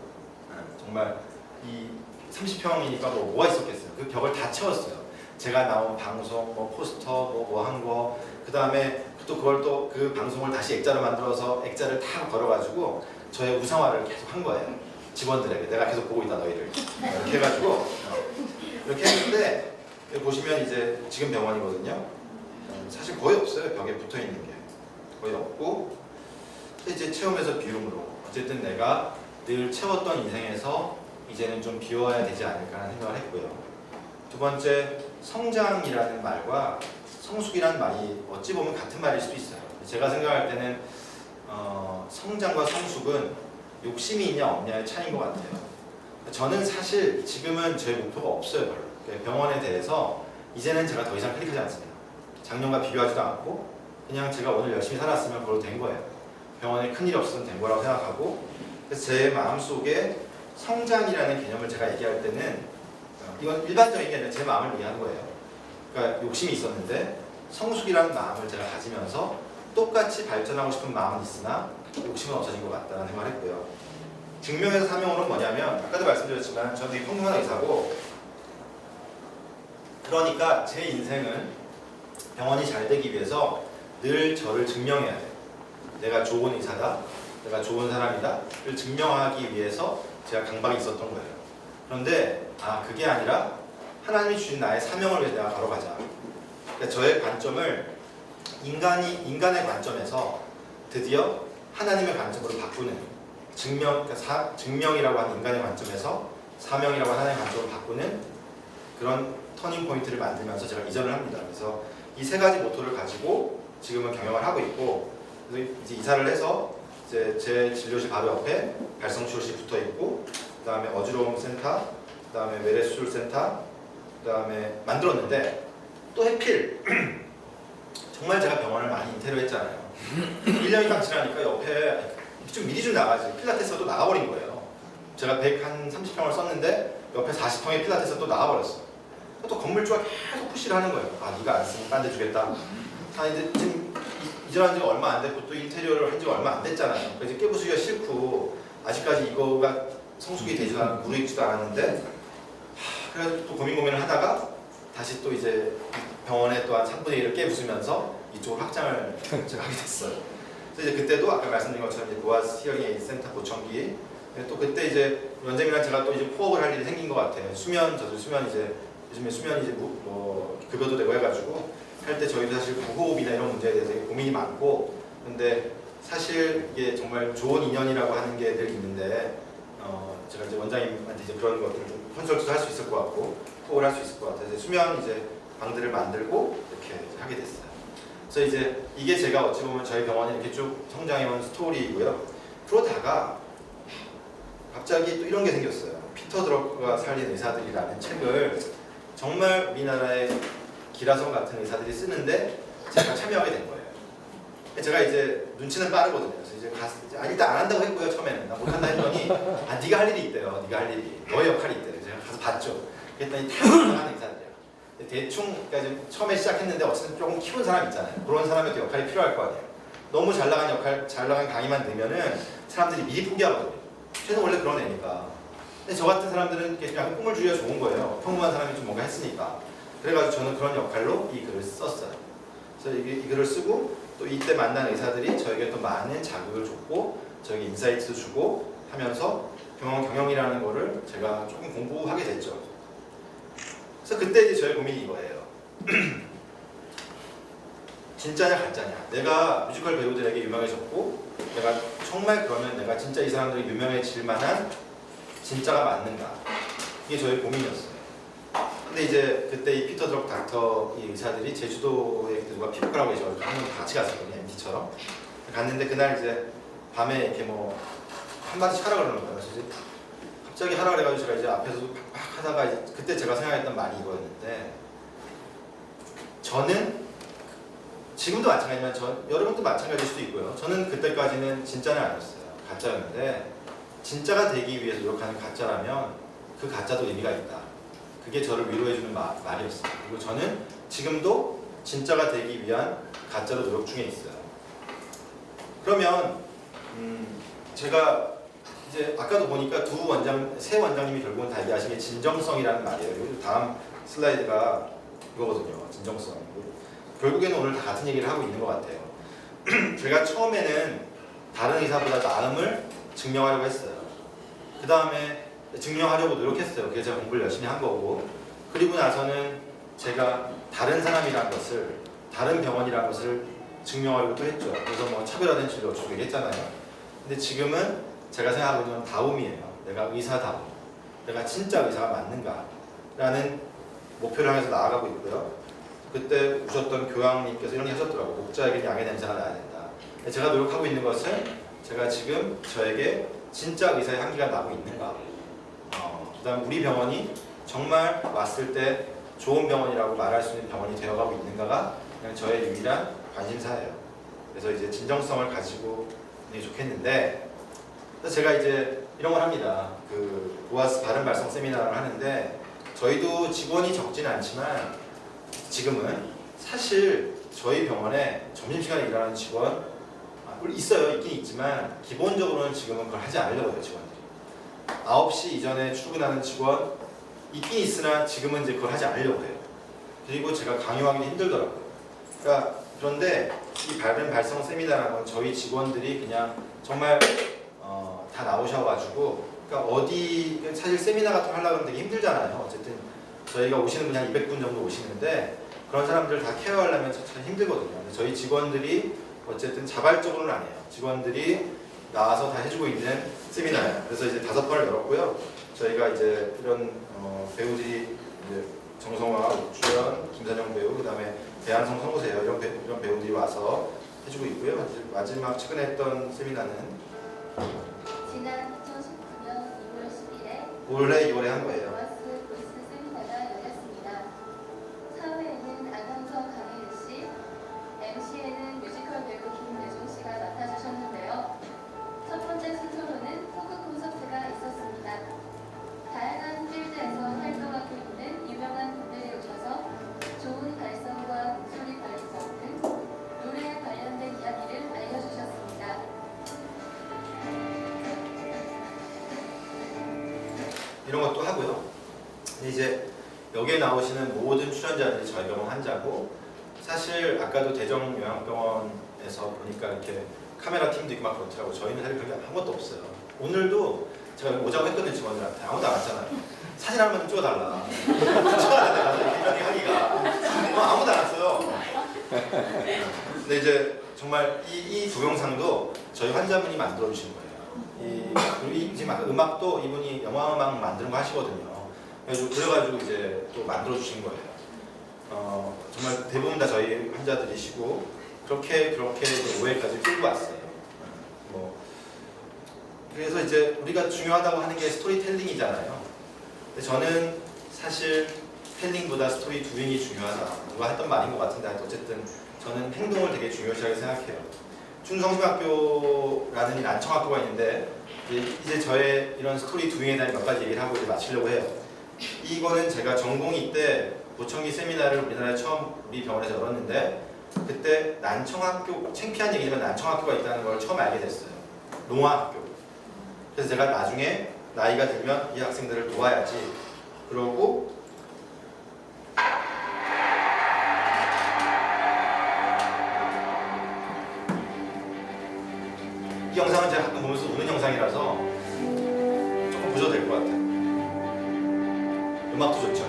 정말 이 30평이니까 뭐가 있었겠어요. 그 벽을 다 채웠어요. 제가 나온 방송, 뭐 포스터, 뭐 한 거, 그 다음에 또 그걸 또 그 방송을 다시 액자로 만들어서 액자를 다 걸어가지고 저의 우상화를 계속 한 거예요. 직원들에게 내가 계속 보고 있다 너희를 이렇게 해가지고 이렇게 했는데 여기 보시면 이제 지금 병원이거든요. 사실 거의 없어요. 벽에 붙어 있는 게 거의 없고 이제 체험에서 비움으로 어쨌든 내가 늘 채웠던 인생에서 이제는 좀 비워야 되지 않을까 하는 생각을 했고요. 두 번째, 성장이라는 말과 성숙이라는 말이 어찌 보면 같은 말일 수도 있어요. 제가 생각할 때는 성장과 성숙은 욕심이 있냐 없냐의 차이인 것 같아요. 저는 사실 지금은 제 목표가 없어요. 별로. 병원에 대해서 이제는 제가 더 이상 클릭하지 않습니다. 작년과 비교하지도 않고 그냥 제가 오늘 열심히 살았으면 그걸로 된 거예요. 병원에 큰일이 없어서 된 거라고 생각하고, 그래서 제 마음속에 성장이라는 개념을 제가 얘기할 때는 이건 일반적인 게 아니라 제 마음을 얘기하는 거예요. 그러니까 욕심이 있었는데 성숙이라는 마음을 제가 가지면서 똑같이 발전하고 싶은 마음은 있으나 욕심은 없어진 것 같다는 생각을 했고요. 증명에서 사명으로는 뭐냐면 아까도 말씀드렸지만 저는 되게 평범한 의사고, 그러니까 제 인생은 병원이 잘 되기 위해서 늘 저를 증명해야 돼. 내가 좋은 의사다, 내가 좋은 사람이다를 증명하기 위해서 제가 강박이 있었던 거예요. 그런데 그게 아니라 하나님이 주신 나의 사명을 위해서 내가 걸어가자. 그러니까 저의 관점을 인간의 관점에서 드디어 하나님의 관점으로 바꾸는, 증명이라고 하는 인간의 관점에서 사명이라고 하는 하나님의 관점으로 바꾸는 그런 터닝 포인트를 만들면서 제가 이전을 합니다. 그래서 이 세 가지 모토를 가지고 지금은 경영을 하고 있고, 그래서 이제 이사를 해서 이제 제 진료실 바로 옆에 발성치료실이 붙어 있고, 그 다음에 어지러움 센터, 그 다음에 외래수술 센터, 그 다음에 만들었는데 또 해필 정말 제가 병원을 많이 인테리어 했잖아요. 1년이 딱 지나니까 옆에 좀 미리 좀 나가지, 필라테스가 또 나가버린 거예요. 제가 130평을 썼는데 옆에 40평의 필라테스가 또 나가버렸어. 또 건물주가 계속 푸시를 하는 거예요. 네가 안 쓰면 딴 데 주겠다. 이제 지금 이전한 지가 얼마 안 됐고 또 인테리어를 한 지가 얼마 안 됐잖아요. 그래서 이제 깨부수기가 싫고 아직까지 이거가 성숙이 되지도 않고 무르익지도 않았는데, 그래서 또 고민을 하다가 다시 또 이제 병원에 또한 3분의 1을 깨부수면서 이쪽으로 확장을 제가 하게 됐어요. 그래서 이제 그때도 아까 말씀드린 것처럼 이제 보아스 히어링 에이드 센터 보청기, 또 그때 이제 원장님이랑 제가 또 이제 코업을 할 일이 생긴 것 같아요. 저도 수면 이제 요즘에 수면이 이제 급여도 되고 해가지고 할 때 저희도 사실 구호흡이나 이런 문제에 대해서 고민이 많고, 근데 사실 이게 정말 좋은 인연이라고 하는 게 늘 있는데 제가 이제 원장님한테 이제 그런 것들을 좀 컨설트도 할 수 있을 것 같고 코업을 할 수 있을 것 같아서 수면 이제 방들을 만들고 이렇게 이제 하게 됐어요. 그래서 이제 이게 제가 어찌 보면 저희 병원이 이렇게 쭉 성장해온 스토리이고요. 그러다가 갑자기 또 이런 게 생겼어요. 피터 드러커가 살린 의사들이라는 책을 정말 우리나라의 기라성 같은 의사들이 쓰는데 제가 참여하게 된 거예요. 제가 이제 눈치는 빠르거든요. 그래서 이제 일단 안 한다고 했고요. 처음에는 나 못한다 했더니 네가 할 일이 있대요. 네가 할 일이, 너의 역할이 있대요. 제가 가서 봤죠. 그랬더니 다 하는 의사들이야. 대충 그러니까 처음에 시작했는데 어쨌든 조금 키운 사람 있잖아요. 그런 사람의 역할이 필요할 거 아니에요. 너무 잘 나간 강의만 되면은 사람들이 미리 포기하거든요. 쟤는 원래 그런 애니까. 근데 저 같은 사람들은 그냥 꿈을 주기가 좋은 거예요. 평범한 사람이 좀 뭔가 했으니까. 그래가지고 저는 그런 역할로 이 글을 썼어요. 그래서 이 글을 쓰고 또 이때 만난 의사들이 저에게 또 많은 자극을 줬고 저에게 인사이트도 주고 하면서 병원 경영이라는 거를 제가 조금 공부하게 됐죠. 그래서 그때 이제 저의 고민이 이거예요. 진짜냐 가짜냐. 내가 뮤지컬 배우들에게 유명해졌고 내가 정말 그러면 내가 진짜 이 사람들이 유명해질 만한 진짜가 맞는가. 이게 저의 고민이었어요. 근데 이제 그때 이 피터 드럭 닥터 이 의사들이 제주도에 누가 피부과라고 계셔가지고 한번 같이 갔었거든요. MT처럼 갔는데 그날 이제 밤에 이렇게 뭐 한마디씩 하라 그러는 거예요. 그래서 이제 갑자기 하라 그래가지고 제가 이제 앞에서 막 하다가 이제 그때 제가 생각했던 말이 이거였는데, 저는 지금도 마찬가지지만 여러분도 마찬가지일 수도 있고요. 저는 그때까지는 진짜는 아니었어요. 가짜였는데 진짜가 되기 위해서 노력하는 가짜라면 그 가짜도 의미가 있다. 그게 저를 위로해주는 말이었어요. 그리고 저는 지금도 진짜가 되기 위한 가짜로 노력 중에 있어요. 그러면 제가 이제 아까도 보니까 세 원장님이 결국은 다 얘기하신 게 진정성이라는 말이에요. 그리고 다음 슬라이드가 이거거든요. 진정성. 결국에는 오늘 다 같은 얘기를 하고 있는 것 같아요. 제가 처음에는 다른 의사보다 나음을 증명하려고 했어요. 그 다음에 증명하려고 노력했어요. 그게 제가 공부를 열심히 한 거고, 그리고 나서는 제가 다른 사람이라는 것을, 다른 병원이라는 것을 증명하려고 또 했죠. 그래서 뭐 차별화된 진료 어쩌고 얘기했잖아요. 근데 지금은 제가 생각하고 있는 건 다움이에요. 내가 의사다움, 내가 진짜 의사가 맞는가 라는 목표를 향해서 나아가고 있고요. 그때 오셨던 교황님께서 이런 얘기 하셨더라고요. 목자에게는 양의 냄새가 나야 된다. 제가 노력하고 있는 것은 제가 지금 저에게 진짜 의사의 향기가 나고 있는가, 그 다음 우리 병원이 정말 왔을 때 좋은 병원이라고 말할 수 있는 병원이 되어가고 있는가가 그냥 저의 유일한 관심사예요. 그래서 이제 진정성을 가지고 굉장히 좋겠는데, 그래서 제가 이제 이런 걸 합니다. 그 보아스 바른 발성 세미나를 하는데 저희도 직원이 적지는 않지만 지금은 사실 저희 병원에 점심시간에 일하는 직원 물론 있어요. 있긴 있지만 기본적으로는 지금은 그걸 하지 않으려고 해요. 직원들이 9시 이전에 출근하는 직원 있긴 있으나 지금은 이제 그걸 하지 않으려고 해요. 그리고 제가 강요하기 힘들더라고요. 그러니까 그런데 이 바른 발성 세미나라는 건 저희 직원들이 그냥 정말 다 나오셔가지고, 그러니까 어디 사실 세미나 같은 거 하려고 하면 되게 힘들잖아요. 어쨌든 저희가 오시는 분이 한 200분 정도 오시는데 그런 사람들 다 케어하려면 참 힘들거든요. 근데 저희 직원들이 어쨌든 자발적으로는 안 해요. 직원들이 나와서 다 해주고 있는 세미나예요. 그래서 이제 5번을 열었고요. 저희가 이제 이런 배우들이 이제 정성화, 옥주연, 김선영 배우, 그다음에 배한성 성우세요. 이런 배우들이 와서 해주고 있고요. 마지막 최근에 했던 세미나는 지난 2019년 2월 10일에 올해 2월에 한 거예요. 보아스 보이스 세미나가 열렸습니다. 사회에는 아나운서 강혜은 씨, MC에는 뮤지컬 배우 김대중 씨가 맡아주셨는데요. 첫 번째 순서로는 토크 콘서트가 있었습니다. 다양한 필드에서 활동하고 있는 유명한 분들이 오셔서 좋은 발성과 목소리 발성 등 노래에 관련된 이야기를 알려주셨습니다. 이런 것도 하고요. 근데 이제 여기에 나오시는 모든 출연자들이 저희 병원 환자고, 사실 아까도 대정요양병원에서 보니까 이렇게 카메라 팀도 있고 막 그렇더라고요. 저희는 사실 그런 게 아무것도 없어요. 오늘도 제가 오자고 했거든요. 직원들한테 아무도 안 왔잖아요. 사진 한 번 좀 찍어달라. 찍어야 돼. 가서 이렇게 하기가 아무도 안 왔어요. 근데 이제 정말 이 동영상도 저희 환자분이 만들어 주신 거예요. 지금 음악도 이분이 영화음악 만드는 거 하시거든요. 그래가지고 이제 또 만들어 주신 거예요. 정말 대부분 다 저희 환자들이시고 그렇게 이제 5회까지 끌고 왔어요. 그래서 이제 우리가 중요하다고 하는 게 스토리텔링이잖아요. 근데 저는 사실 텔링보다 스토리 두잉이 중요하다. 누가 했던 말인 것 같은데 어쨌든 저는 행동을 되게 중요시하게 생각해요. 충성심학교라는 난청학교가 있는데 이제 저의 이런 스토리 두잉에 대한 몇 가지 얘기를 하고 이제 마치려고 해요. 이거는 제가 전공의 때 보청기 세미나를 우리나라에 처음 우리 병원에서 열었는데 그때 난청학교, 창피한 얘기지만 난청학교가 있다는 걸 처음 알게 됐어요. 농아학교. 그래서 제가 나중에 나이가 들면 이 학생들을 도와야지 그러고 이 영상은 제가 가끔 보면서 우는 영상이라서 조금 보셔도 될 것 같아요. 음악도 좋죠.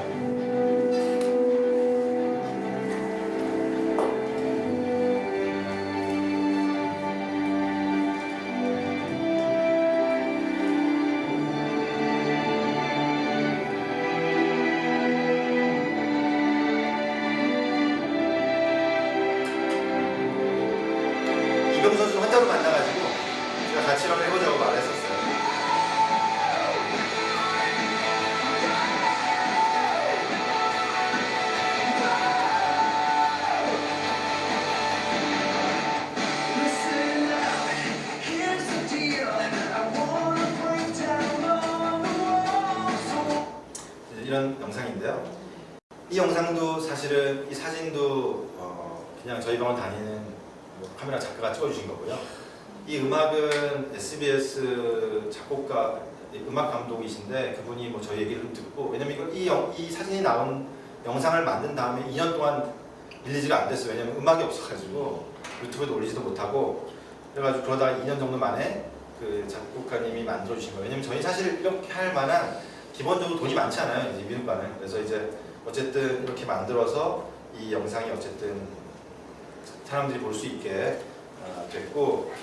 이병 선수 환자로 만나가지고 제가 같이 한번 해보자고 말했었어요. 이런 영상인데요. 이 영상도 사실은 이 사진도 그냥 저희 병원 다니는 카메라 작가가 찍어주신 거고요. 이 음악은 SBS 작곡가, 음악 감독이신데 그분이 뭐 저희 얘기를 좀 듣고, 왜냐면 이 사진이 나온 영상을 만든 다음에 2년 동안 릴리즈가 안 됐어요. 왜냐면 음악이 없어가지고 유튜브에도 올리지도 못하고 그래가지고 그러다가 2년 정도 만에 그 작곡가님이 만들어주신 거예요. 왜냐면 저희 사실 이렇게 할 만한 기본적으로 돈이 많지 않아요. 이제 미국과는. 그래서 이제 어쨌든 이렇게 만들어서 이 영상이 어쨌든 사람들이 볼 수 있게 됐고,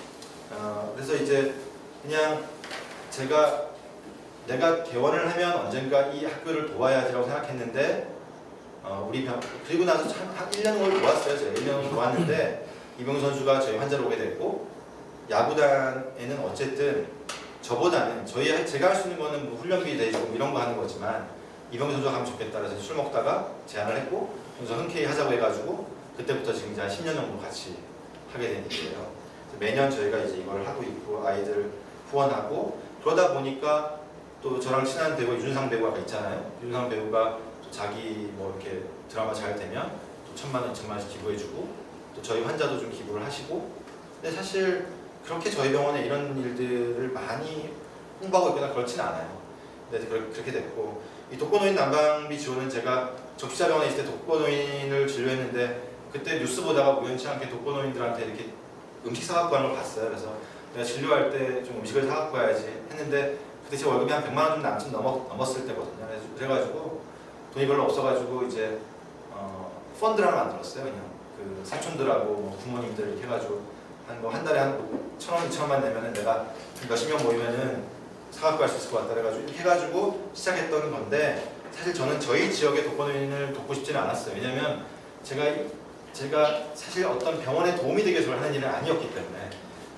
그래서 이제 그냥 내가 개원을 하면 언젠가 이 학교를 도와야지라고 생각했는데 그리고 나서 한 1년을 도왔어요. 제가 1년을 도왔는데 이병 선수가 저희 환자로 오게 됐고, 야구단에는 어쨌든 저보다는 제가 할 수 있는 거는 뭐 훈련비 대주고 이런 거 하는 거지만 이병 선수가 하면 좋겠다 그래서 술 먹다가 제안을 했고, 그래서 흔쾌히 하자고 해가지고 그때부터 지금 이제 한 10년 정도 같이 하게 된 일이에요. 매년 저희가 이제 이걸 하고 있고 아이들 후원하고 그러다 보니까 또 저랑 친한 배우 윤상 배우가 있잖아요. 윤상 배우가 또 자기 뭐 이렇게 드라마 잘 되면 또 1,000만 원, 2,000만 원씩 기부해주고 또 저희 환자도 좀 기부를 하시고 근데 사실 그렇게 저희 병원에 이런 일들을 많이 홍보하고 있거나 그렇지는 않아요. 근데 그렇게 됐고 이 독거노인 난방비 지원은 제가 적시자병원에 있을 때 독거노인을 진료했는데 그때 뉴스 보다가 우연치 않게 독거노인들한테 이렇게 음식 사갖고 하는 걸 봤어요. 그래서 내가 진료할 때 좀 음식을 사갖고 와야지 했는데 그때 제 월급이 한 100만 원 좀 남짓 넘었을 때거든요. 그래가지고 돈이 별로 없어가지고 이제 펀드를 하나 만들었어요. 그냥 그 사촌들하고 뭐 부모님들 이렇게 해가지고 한 달에 한 1,000원, 2,000원만 내면은 내가 몇십 명 모이면은 사갖고 갈 수 있을 것 같다 그래가지고 이렇게 해가지고 시작했던 건데 사실 저는 저희 지역의 독거노인을 돕고 싶지는 않았어요. 왜냐면 제가 사실 어떤 병원에 도움이 되기 위해서 하는 일은 아니었기 때문에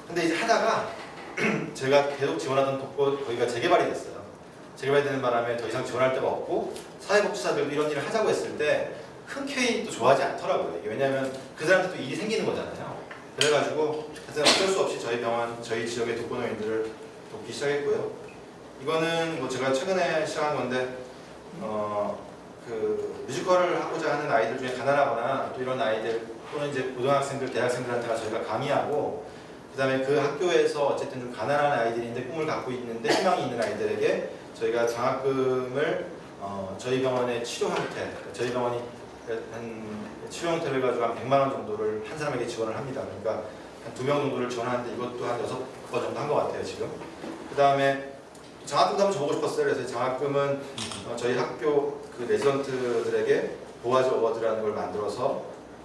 근데 이제 하다가 제가 계속 지원하던 거기가 재개발이 됐어요. 재개발이 되는 바람에 더 이상 지원할 데가 없고 사회복지사들도 이런 일을 하자고 했을 때 흔쾌히 또 좋아하지 않더라고요. 이게 왜냐면 그 사람한테 또 일이 생기는 거잖아요. 그래가지고 하여튼 어쩔 수 없이 저희 병원, 저희 지역의 독거노인들을 돕기 시작했고요. 이거는 뭐 제가 최근에 시작한 건데 그 뮤지컬을 하고자 하는 아이들 중에 가난하거나 또 이런 아이들 또는 이제 고등학생들, 대학생들한테가 저희가 강의하고 그다음에 그 학교에서 어쨌든 좀 가난한 아이들인데 꿈을 갖고 있는데 희망이 있는 아이들에게 저희가 장학금을 저희 병원의 치료 형태, 저희 병원이 한 치료 형태를 가지고 한 100만 원 정도를 한 사람에게 지원을 합니다. 그러니까 한 2명 정도를 지원하는데 이것도 한 6번 정도 한 것 같아요 지금. 그다음에 장학금도 한번 줘보고 싶었어요. 그래서 장학금은 저희 학교 그 레지던트들에게 보아즈 어워드라는 걸 만들어서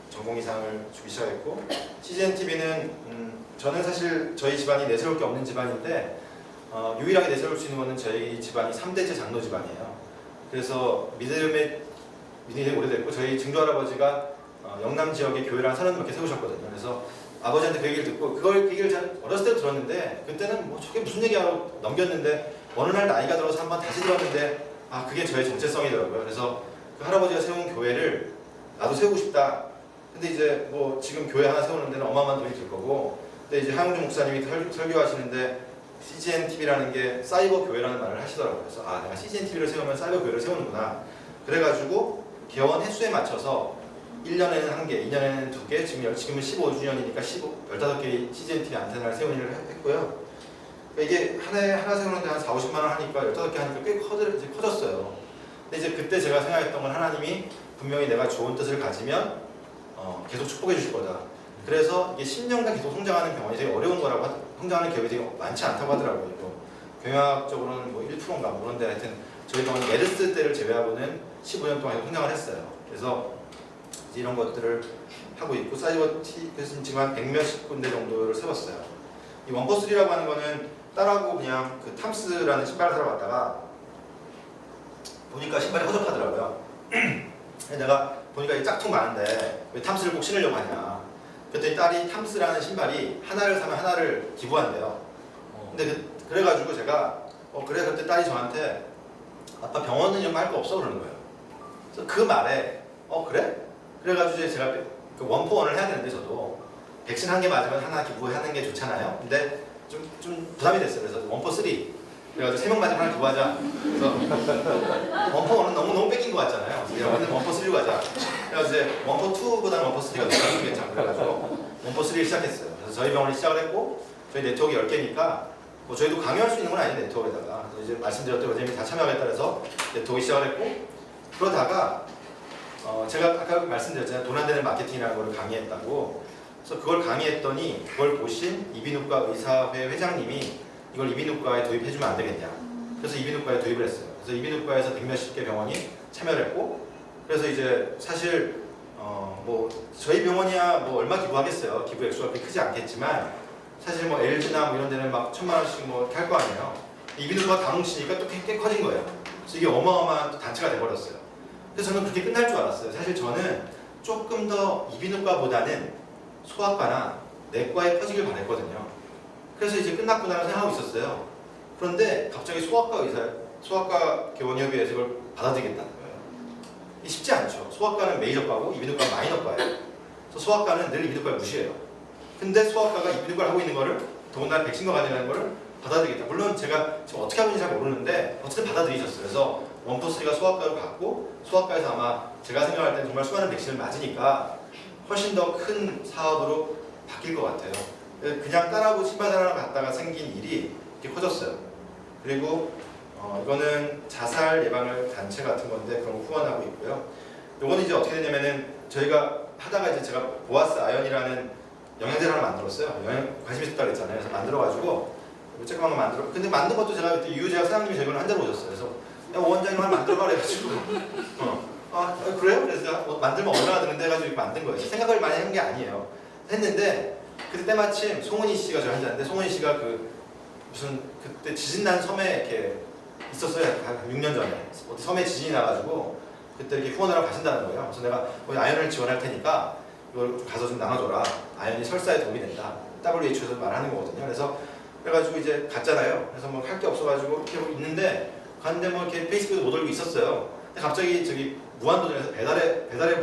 전공이상을 주기 시작했고 CGN-TV는 저는 사실 저희 집안이 내세울 게 없는 집안인데 유일하게 내세울 수 있는 것은 저희 집안이 3대째 장로 집안이에요. 그래서 믿음이 되게 오래됐고 저희 증조할아버지가 영남 지역의 교회를 한 30몇 개 세우셨거든요. 그래서 아버지한테 그 얘기를 듣고 그 얘기를 잘 어렸을 때 들었는데 그때는 뭐 저게 무슨 얘기하고 넘겼는데 어느 날 나이가 들어서 한번 다시 들었는데 그게 저의 정체성이더라고요. 그래서 그 할아버지가 세운 교회를 나도 세우고 싶다. 근데 이제 뭐 지금 교회 하나 세우는 데는 어마어마한 돈이 들 거고 근데 이제 하용준 목사님이 설교하시는데 CGN-TV라는 게 사이버 교회라는 말을 하시더라고요. 그래서 내가 CGN-TV를 세우면 사이버 교회를 세우는구나. 그래가지고 개원 횟수에 맞춰서 1년에는 1개, 2년에는 2개, 지금은 15주년이니까 15개의 CGN-TV 안테나를 세운 일을 했고요. 그러니까 이게 하나 세우는데 한 4, 50만 원 하니까 15개 하니까 꽤 커졌어요. 근데 이제 그때 제가 생각했던 건 하나님이 분명히 내가 좋은 뜻을 가지면 계속 축복해 주실 거다. 그래서 이게 10년간 계속 성장하는 병원이 되게 어려운 거라고 성장하는 기업이 되게 많지 않다고 하더라고요. 경영학적으로는 뭐 1%인가 뭐 그런데 하여튼 저희 병원이 메르스 때를 제외하고는 15년 동안 성장을 했어요. 그래서 이제 이런 것들을 하고 있고 사이버 TV에서는 지금 한 100몇십 군데 정도를 세웠어요. 이 원포3라고 하는 거는 딸하고 그냥 그 탐스라는 신발을 사러 갔다가 보니까 신발이 허접하더라고요. 내가 보니까 이 짝퉁 많은데 왜 탐스를 꼭 신으려고 하냐. 그랬더니 딸이 탐스라는 신발이 하나를 사면 하나를 기부한대요. 근데 그래가지고 제가 그래 그때 딸이 저한테 아빠 병원은 이런 거 할 거 없어 그러는 거예요. 그래서 그 말에 그래? 그래가지고 제가 그 원포원을 해야 되는데 저도 백신 한 개 맞으면 하나 기부하는 게 좋잖아요. 근데 좀 부담이 됐어요. 그래서 원포 3 그래가지고 3명 맞으면 하나 기부하자. 그래서 원포 1은 너무 뺏긴 것 같잖아요. 그래서 원포 3로 가자. 그래서 이제 원포 2보다는 원포 3가 더 괜찮고 그래가지고 원포 3를 시작했어요. 그래서 저희 병원이 시작을 했고 저희 네트워크 10개니까 뭐 저희도 강요할 수 있는 건 아닌데 네트워크에다가 그래서 이제 말씀드렸던 원장님이 다 참여하겠다 해서 네트워크 시작을 했고 그러다가 제가 아까 말씀드렸잖아요. 돈 안 되는 마케팅이라는 걸 강의했다고. 그래서 그걸 강의했더니 그걸 보신 이비인후과 의사회 회장님이 이걸 이비인후과에 도입해주면 안 되겠냐. 그래서 이비인후과에 도입을 했어요. 그래서 이비인후과에서 100몇십 개 병원이 참여를 했고 그래서 이제 사실 뭐 저희 병원이야 뭐 얼마 기부하겠어요. 기부 액수가 그렇게 크지 않겠지만 사실 뭐 LG나 뭐 이런 데는 막 1,000만 원씩 뭐 이렇게 할 거 아니에요. 이비인후과가 다 뭉치니까 또 꽤 커진 거예요. 그래서 이게 어마어마한 또 단체가 돼버렸어요. 그래서 저는 그렇게 끝날 줄 알았어요. 사실 저는 조금 더 이비인후과보다는 소아과나 내과에 퍼지길 바랬거든요. 그래서 이제 끝났구나 생각하고 있었어요. 그런데 갑자기 소아과 개원협의회에서 이걸 받아들이겠다는 거예요. 이게 쉽지 않죠. 소아과는 메이저과고 이비인후과는 마이너과예요. 그래서 소아과는 늘 이비인후과를 무시해요. 근데 소아과가 이비인후과를 하고 있는 거를 더군다나 백신과 관련된 거를 받아들이겠다. 물론 제가 지금 어떻게 하고 있는지 잘 모르는데 어쨌든 받아들이셨어요. 그래서 원포스리가 소아과를 갔고 소아과에서 아마 제가 생각할 때 정말 수많은 백신을 맞으니까 훨씬 더 큰 사업으로 바뀔 것 같아요. 그냥 딸하고 신발 사러 갔다가 생긴 일이 이렇게 커졌어요. 그리고 이거는 자살 예방을 단체 같은 건데 그런 거 후원하고 있고요. 이거는 이제 어떻게 되냐면은 저희가 하다가 이제 제가 보아스 아연이라는 영양제를 하나 만들었어요. 관심 있었다 그랬잖아요. 그래서 만들어가지고 쬐끄만 거 만들어. 근데 만든 것도 제가 그때 유유제약 사장님이 저희 걸 환자로 오셨어요. 그래서 야 원장님 하나 만들어봐 그래가지고 그래요? 그래서 제가 만들면 얼마나 드는데 해가지고 이렇게 만든 거예요. 생각을 많이 한 게 아니에요. 했는데 그때 때마침 송은희 씨가 저희 환자인데 송은희 씨가 그 무슨 그때 지진 난 섬에 이렇게 있었어요. 한 6년 전에 어디 섬에 지진이 나가지고 그때 이렇게 후원하러 가신다는 거예요. 그래서 내가 거기 아연을 지원할 테니까 이걸 가서 좀 나눠줘라. 아연이 설사에 도움이 된다. WHO에서 말하는 거거든요. 그래가지고 이제 갔잖아요. 그래서 뭐 할 게 없어가지고 이렇게 있는데 갔는데 뭐 이렇게 페이스북에도 못 올리고 있었어요. 근데 갑자기 저기 무한도전에서 배달의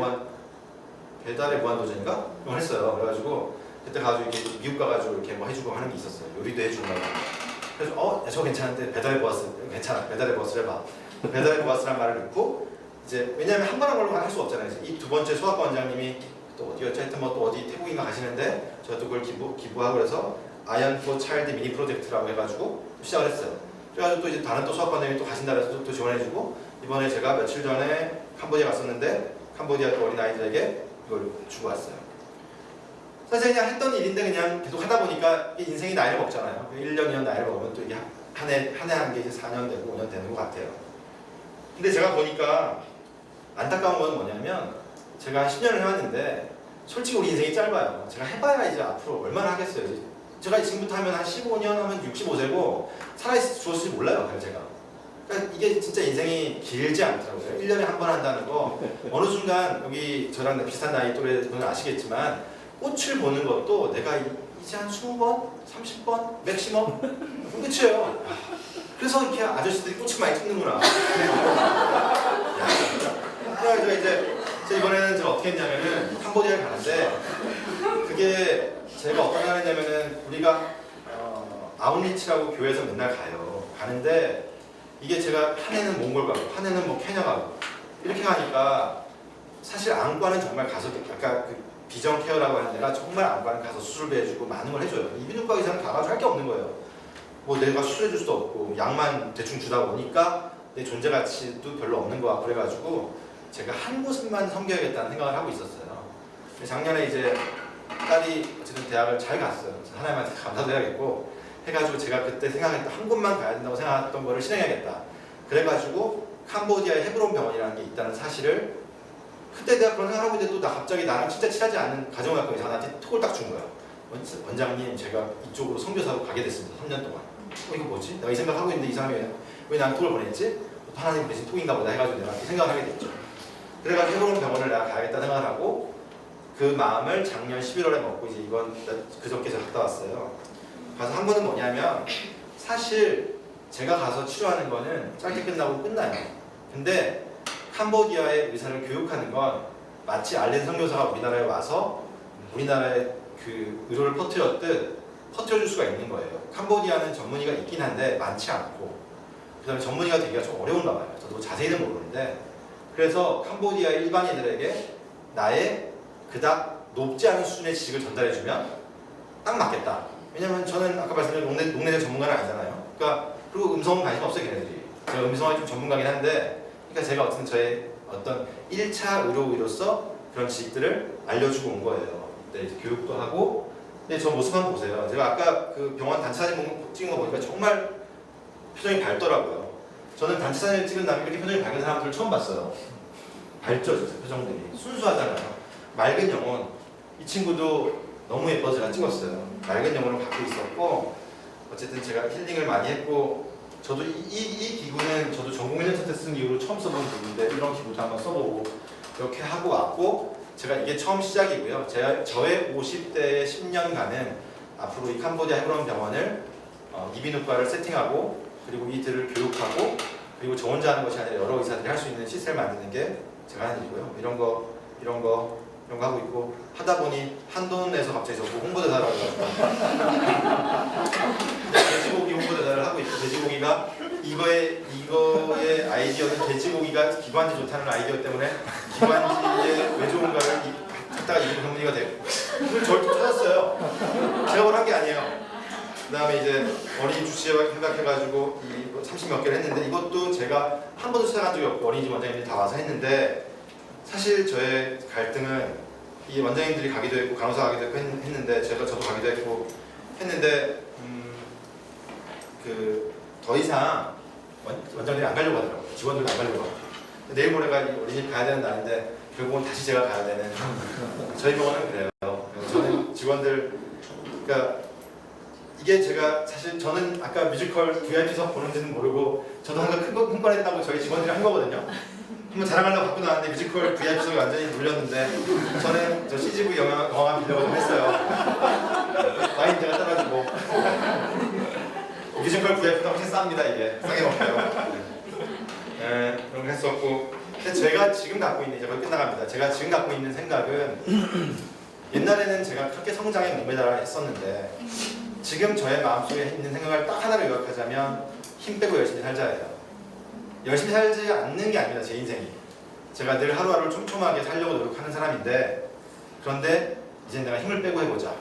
무한도전인가? 그걸 했어요. 그래가지고 그때 가지고 이렇게 미국 가가지고 이렇게 뭐 해주고 하는 게 있었어요. 요리도 해주고 그래서 저 괜찮은데 배달의 보아스 괜찮아. 배달의 보아스를 해봐. 배달의 보아스란 말을 넣고 이제 왜냐하면 한 번 한 걸로 할 수가 없잖아요. 이 두 번째 소아과 원장님이 또 어디였죠? 하여튼 뭐 또 어디 태국인가 가시는데 저도 그걸 기부하고 그래서 아연 포 차일드 미니 프로젝트라고 해가지고 시작을 했어요. 그래가지고 또 이제 다른 또 소아과 원장님이 또 가신다 그래서 또 지원해주고 이번에 제가 며칠 전에 캄보디아 갔었는데 캄보디아 또 어린 아이들에게 이걸 주고 왔어요. 사실 그냥 했던 일인데 그냥 계속 하다 보니까 인생이 나이를 먹잖아요. 1년, 2년 나이를 먹으면 또 이게 한 해 한 게 이제 4년 되고 5년 되는 것 같아요. 근데 제가 보니까 안타까운 건 뭐냐면 제가 한 10년을 해왔는데 솔직히 우리 인생이 짧아요. 제가 해봐야 이제 앞으로 얼마나 하겠어요. 제가 지금부터 하면 한 15년 하면 65세고 살아있을지 몰라요. 제가. 그러니까 이게 진짜 인생이 길지 않더라고요. 1년에 한 번 한다는 거 어느 순간 여기 저랑 비슷한 나이 또래 분은 아시겠지만 꽃을 보는 것도 내가 이제 한 20번, 30번, 맥시멈 끝이에요. 그래서 이렇게 아저씨들이 꽃을 많이 찍는구나. 그래서 이제 이번에는 제가 어떻게 했냐면은 캄보디아에 가는데 그게 제가 어떤 걸 했냐면은 우리가 아웃리치라고 교회에서 맨날 가는데 이게 제가 한 해는 몽골 가고 한 해는 뭐 케냐 가고 이렇게 가니까 사실 안과는 정말 가서 아까 그 비전 케어라고 하는 데가 정말 안과는 가서 수술도 해주고 많은 걸 해줘요. 이비인후과 의사는 가가지고 할 게 없는 거예요. 뭐 내가 수술해줄 수도 없고 약만 대충 주다 보니까 내 존재 가치도 별로 없는 거야. 그래가지고 제가 한 곳만 섬겨야겠다는 생각을 하고 있었어요. 작년에 이제 딸이 어쨌든 대학을 잘 갔어요. 하나님한테 감사도 해야겠고 해가지고 제가 그때 생각했던 한 곳만 가야 된다고 생각했던 거를 실행해야겠다. 그래가지고 캄보디아에 헤브론 병원이라는 게 있다는 사실을 그때 내가 그런 생각을 하고 있는데 또 갑자기 나랑 진짜 친하지 않은 가정의학과 의사한테 톡을 딱 준 거야. 원장님 제가 이쪽으로 선교사로 가게 됐습니다. 3년 동안. 이거 뭐지? 내가 이 생각하고 있는데 이 사람이 왜 나한테 톡을 보냈지? 하나님 대신 톡인가 보다 해가지고 내가 생각을 하게 됐죠. 그래가지고 헤브론 병원을 내가 가야겠다 생각을 하고 그 마음을 작년 11월에 먹고 이제 이번 그저께 제가 갔다 왔어요. 가서 한 거는 뭐냐면 사실 제가 가서 치료하는 거는 짧게 끝나고 끝나요. 근데 캄보디아의 의사를 교육하는 건 마치 알렌 선교사가 우리나라에 와서 우리나라의 그 의료를 퍼뜨려줄 수가 있는 거예요. 캄보디아는 전문의가 있긴 한데 많지 않고 그 다음에 전문의가 되기가 좀 어려운가 봐요. 저도 자세히는 모르는데 그래서 캄보디아 일반인들에게 나의 그닥 높지 않은 수준의 지식을 전달해주면 딱 맞겠다. 왜냐면 저는 아까 말씀드린 농내대 전문가는 아니잖아요. 그러니까 그리고 음성은 관심 없어요, 걔네들이. 제가 음성이 좀 전문가긴 한데 그러니까 제가 저의 어떤 1차 의료의로서 그런 지식들을 알려주고 온 거예요. 네, 이제 교육도 하고 근데 저 모습 한번 보세요. 제가 아까 그 병원 단체 사진 찍은 거 보니까 정말 표정이 밝더라고요. 저는 단체 사진을 찍은 다음에 이렇게 표정이 밝은 사람들을 처음 봤어요. 밝죠, 진짜 표정들이. 순수하잖아요. 맑은 영혼. 이 친구도 너무 예뻐서 제가 찍었어요. 맑은 영혼을 갖고 있었고 어쨌든 제가 힐링을 많이 했고 저도 이 기구는 저도 전공 1년 때 쓴 이후로 처음 써본 기구인데 이런 기구도 한번 써보고 이렇게 하고 왔고 제가 이게 처음 시작이고요. 저의 50대의 10년간은 앞으로 이 캄보디아 헤브론 병원을 이비인후과를 세팅하고 그리고 이들을 교육하고 그리고 저 혼자 하는 것이 아니라 여러 의사들이 할 수 있는 시스템을 만드는 게 제가 하는 일이고요. 이런 거 이런 거 하고 있고 하다 보니 한돈에서 갑자기 저보고 홍보대사라고 해가지고 돼지고기 홍보대사를 하고 있고 돼지고기가 이거의 아이디어는 돼지고기가 기관지 좋다는 아이디어 때문에 기관지에 왜 좋은가를 갖다가 이분 전문의가 되고 그걸 저를 또 찾았어요. 제가 원한 게 아니에요. 그 다음에 이제 어린이 주치의와 협약해가지고 30몇 개를 했는데 이것도 제가 한 번도 찾아간 적이 없고 어린이집 원장님들이 다 와서 했는데 사실 저의 갈등은 이 원장님들이 가기도 했고 간호사 가기도 했고 했는데 저도 가기도 했고 했는데 더 이상 원장들이 안 가려고 하더라고요. 직원들도 안 가려고 하고 내일 모레가 어린이집 가야 되는 날인데 결국은 다시 제가 가야 되는 저희 병원은 그래요. 저는 직원들 그러니까 이게 제가 사실 저는 아까 뮤지컬 VIP석 보는지는 모르고 저도 한번 큰 건 했다고 저희 직원들이 한 거거든요. 한번 자랑하려고 갖고 나왔는데 뮤지컬 VIP석이 완전히 눌렸는데 저는 저 CGV 영화만 빌려고 좀 했어요. 와인 제가 따라주고 뮤지컬 VIP보다 훨씬 쌉니다. 이게 싸게 먹혀요. 그런 거 했었고 근데 제가 지금 갖고 있는 이제 거의 끝나갑니다. 제가 지금 갖고 있는 생각은 옛날에는 제가 그렇게 성장에 목매달아 했었는데 지금 저의 마음속에 있는 생각을 딱 하나로 요약하자면 힘 빼고 열심히 살자예요. 열심히 살지 않는 게 아닙니다. 제 인생이. 제가 늘 하루하루를 촘촘하게 살려고 노력하는 사람인데 그런데 이제 내가 힘을 빼고 해보자.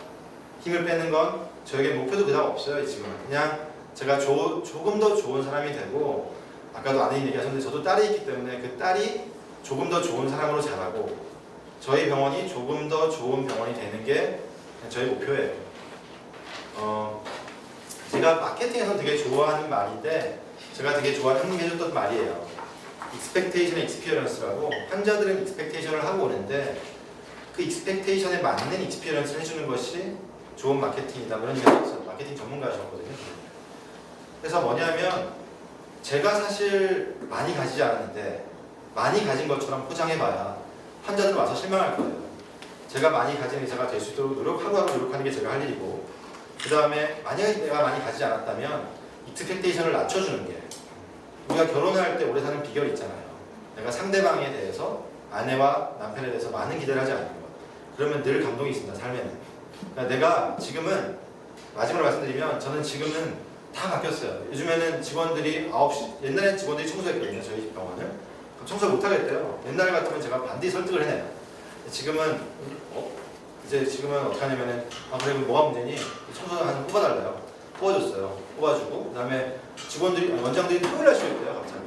힘을 빼는 건 저에게 목표도 그닥 없어요. 지금은. 그냥 제가 조금 더 좋은 사람이 되고 아까도 아내님 얘기하셨는데 저도 딸이 있기 때문에 그 딸이 조금 더 좋은 사람으로 자라고 저희 병원이 조금 더 좋은 병원이 되는 게 저희 목표예요. 제가 마케팅에서 되게 좋아하는 말인데 제가 되게 좋아하는 게 해줬던 말이에요. expectation experience라고 환자들은 expectation을 하고 오는데 그 expectation에 맞는 experience를 해주는 것이 좋은 마케팅이다. 그런 얘기가 있어요. 마케팅 전문가셨거든요. 그래서 뭐냐면 제가 사실 많이 가지지 않았는데 많이 가진 것처럼 포장해봐야 환자들 와서 실망할 거예요. 제가 많이 가진 의사가 될 수 있도록 노력하는 게 제가 할 일이고 그 다음에 만약에 내가 많이 가지지 않았다면 익스펙테이션을 낮춰주는 게 우리가 결혼할 때 오래 사는 비결이 있잖아요. 내가 상대방에 대해서 아내와 남편에 대해서 많은 기대를 하지 않는 것. 그러면 늘 감동이 있습니다. 삶에는. 그러니까 내가 지금은 마지막으로 말씀드리면 저는 지금은 다 바뀌었어요. 요즘에는 직원들이 9시 옛날에 직원들이 청소했거든요. 저희 병원을. 청소 못하겠대요. 옛날 같으면 제가 반드시 설득을 해내요. 지금은 지금은 어떻게 하냐면은 그래 뭐가 문제니? 청소 한 뽑아달래요. 뽑아줬어요. 뽑아주고 그다음에 원장들이 토요일날 쉬었대요. 갑자기.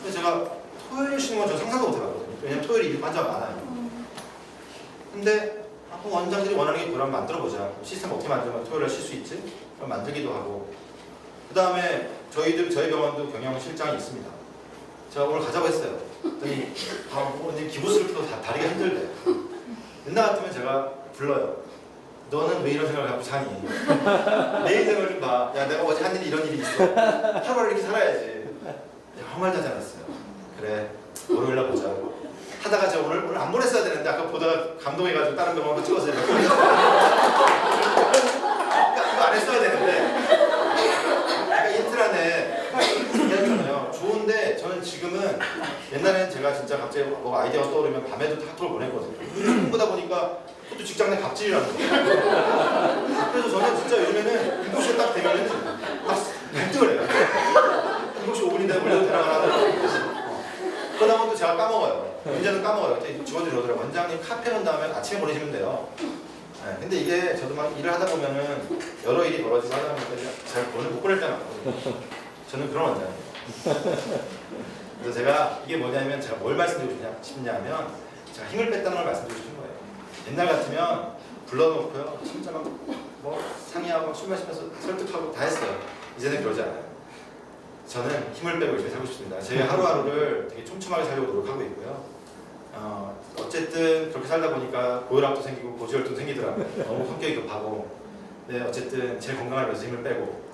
그래서 제가 토요일 쉬는 건 저 상상도 못해봤거든요. 왜냐면 토요일에 일이 환자가 많아요. 근데 원장들이 원하는 게 그럼 만들어보자. 시스템 어떻게 만들면 토요일날 쉴 수 있지? 그럼 만들기도 하고 그 다음에 저희 병원도 경영실장이 있습니다. 제가 오늘 가자고 했어요. 그랬더니 오늘 기부스를 펴도 다리가 힘들대. 옛날 같으면 제가 불러요. 너는 왜 이런 생각을 갖고 사니? 내 인생을 좀 봐. 야 내가 어제 한 일이 이런 일이 있어. 하루하루 이렇게 살아야지. 내가 아무 말도 하지 않았어요. 그래 월요일날 보자. 하다가 제가 오늘 안 보냈어야 되는데 아까 보다가 감동해가지고 다른 병원 한번 찍었어요. 그러니까 그거 안 했어야 되는데 그러니까 이틀 안에 얘기했잖아요. 좋은데 저는 지금은 옛날에는 제가 진짜 갑자기 뭐 아이디어가 떠오르면 밤에도 카톡을 보냈거든요. 보다 보니까 그것도 직장 내 갑질이라는 거예요. 그래서 저는 진짜 요즘에는 7시에 딱 되면은 막 갈등을 해요. 7시 5분인데 원래도 들어가라고. 그러다 보면 또 제가 까먹어요. 문제는 까먹어요. 직원들이 그러더라고요. 원장님 카페 온 다음에 아침에 보내시면 돼요. 네, 근데 이게 저도 막 일을 하다 보면은 여러 일이 벌어지고 하다 보니까 잘 못 보낼 때가 많거든요. 저는 그런 원장이에요. 그래서 제가 이게 뭐냐면 제가 뭘 말씀드리고 싶냐면 제가 힘을 뺐다는 걸 말씀드리고 싶은 거예요. 옛날 같으면 불러놓고요. 진짜 막 뭐 상의하고 술 마시면서 설득하고 다 했어요. 이제는 그러지 않아요. 저는 힘을 빼고 열심히 살고 싶습니다. 제 하루하루를 되게 촘촘하게 살려고 노력하고 있고요. 어쨌든 그렇게 살다 보니까 고혈압도 생기고 고지혈증도 생기더라고요. 너무 성격이 급하고. 네, 어쨌든 제 건강을 위해서 힘을 빼고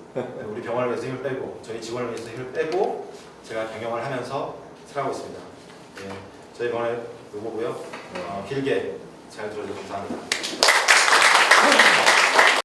우리 병원을 위해서 힘을 빼고 저희 직원을 위해서 힘을 빼고 제가 경영을 하면서 살아가고 있습니다. 네, 저희 병원의 요거고요. 길게 잘 들어주셔서 감사합니다.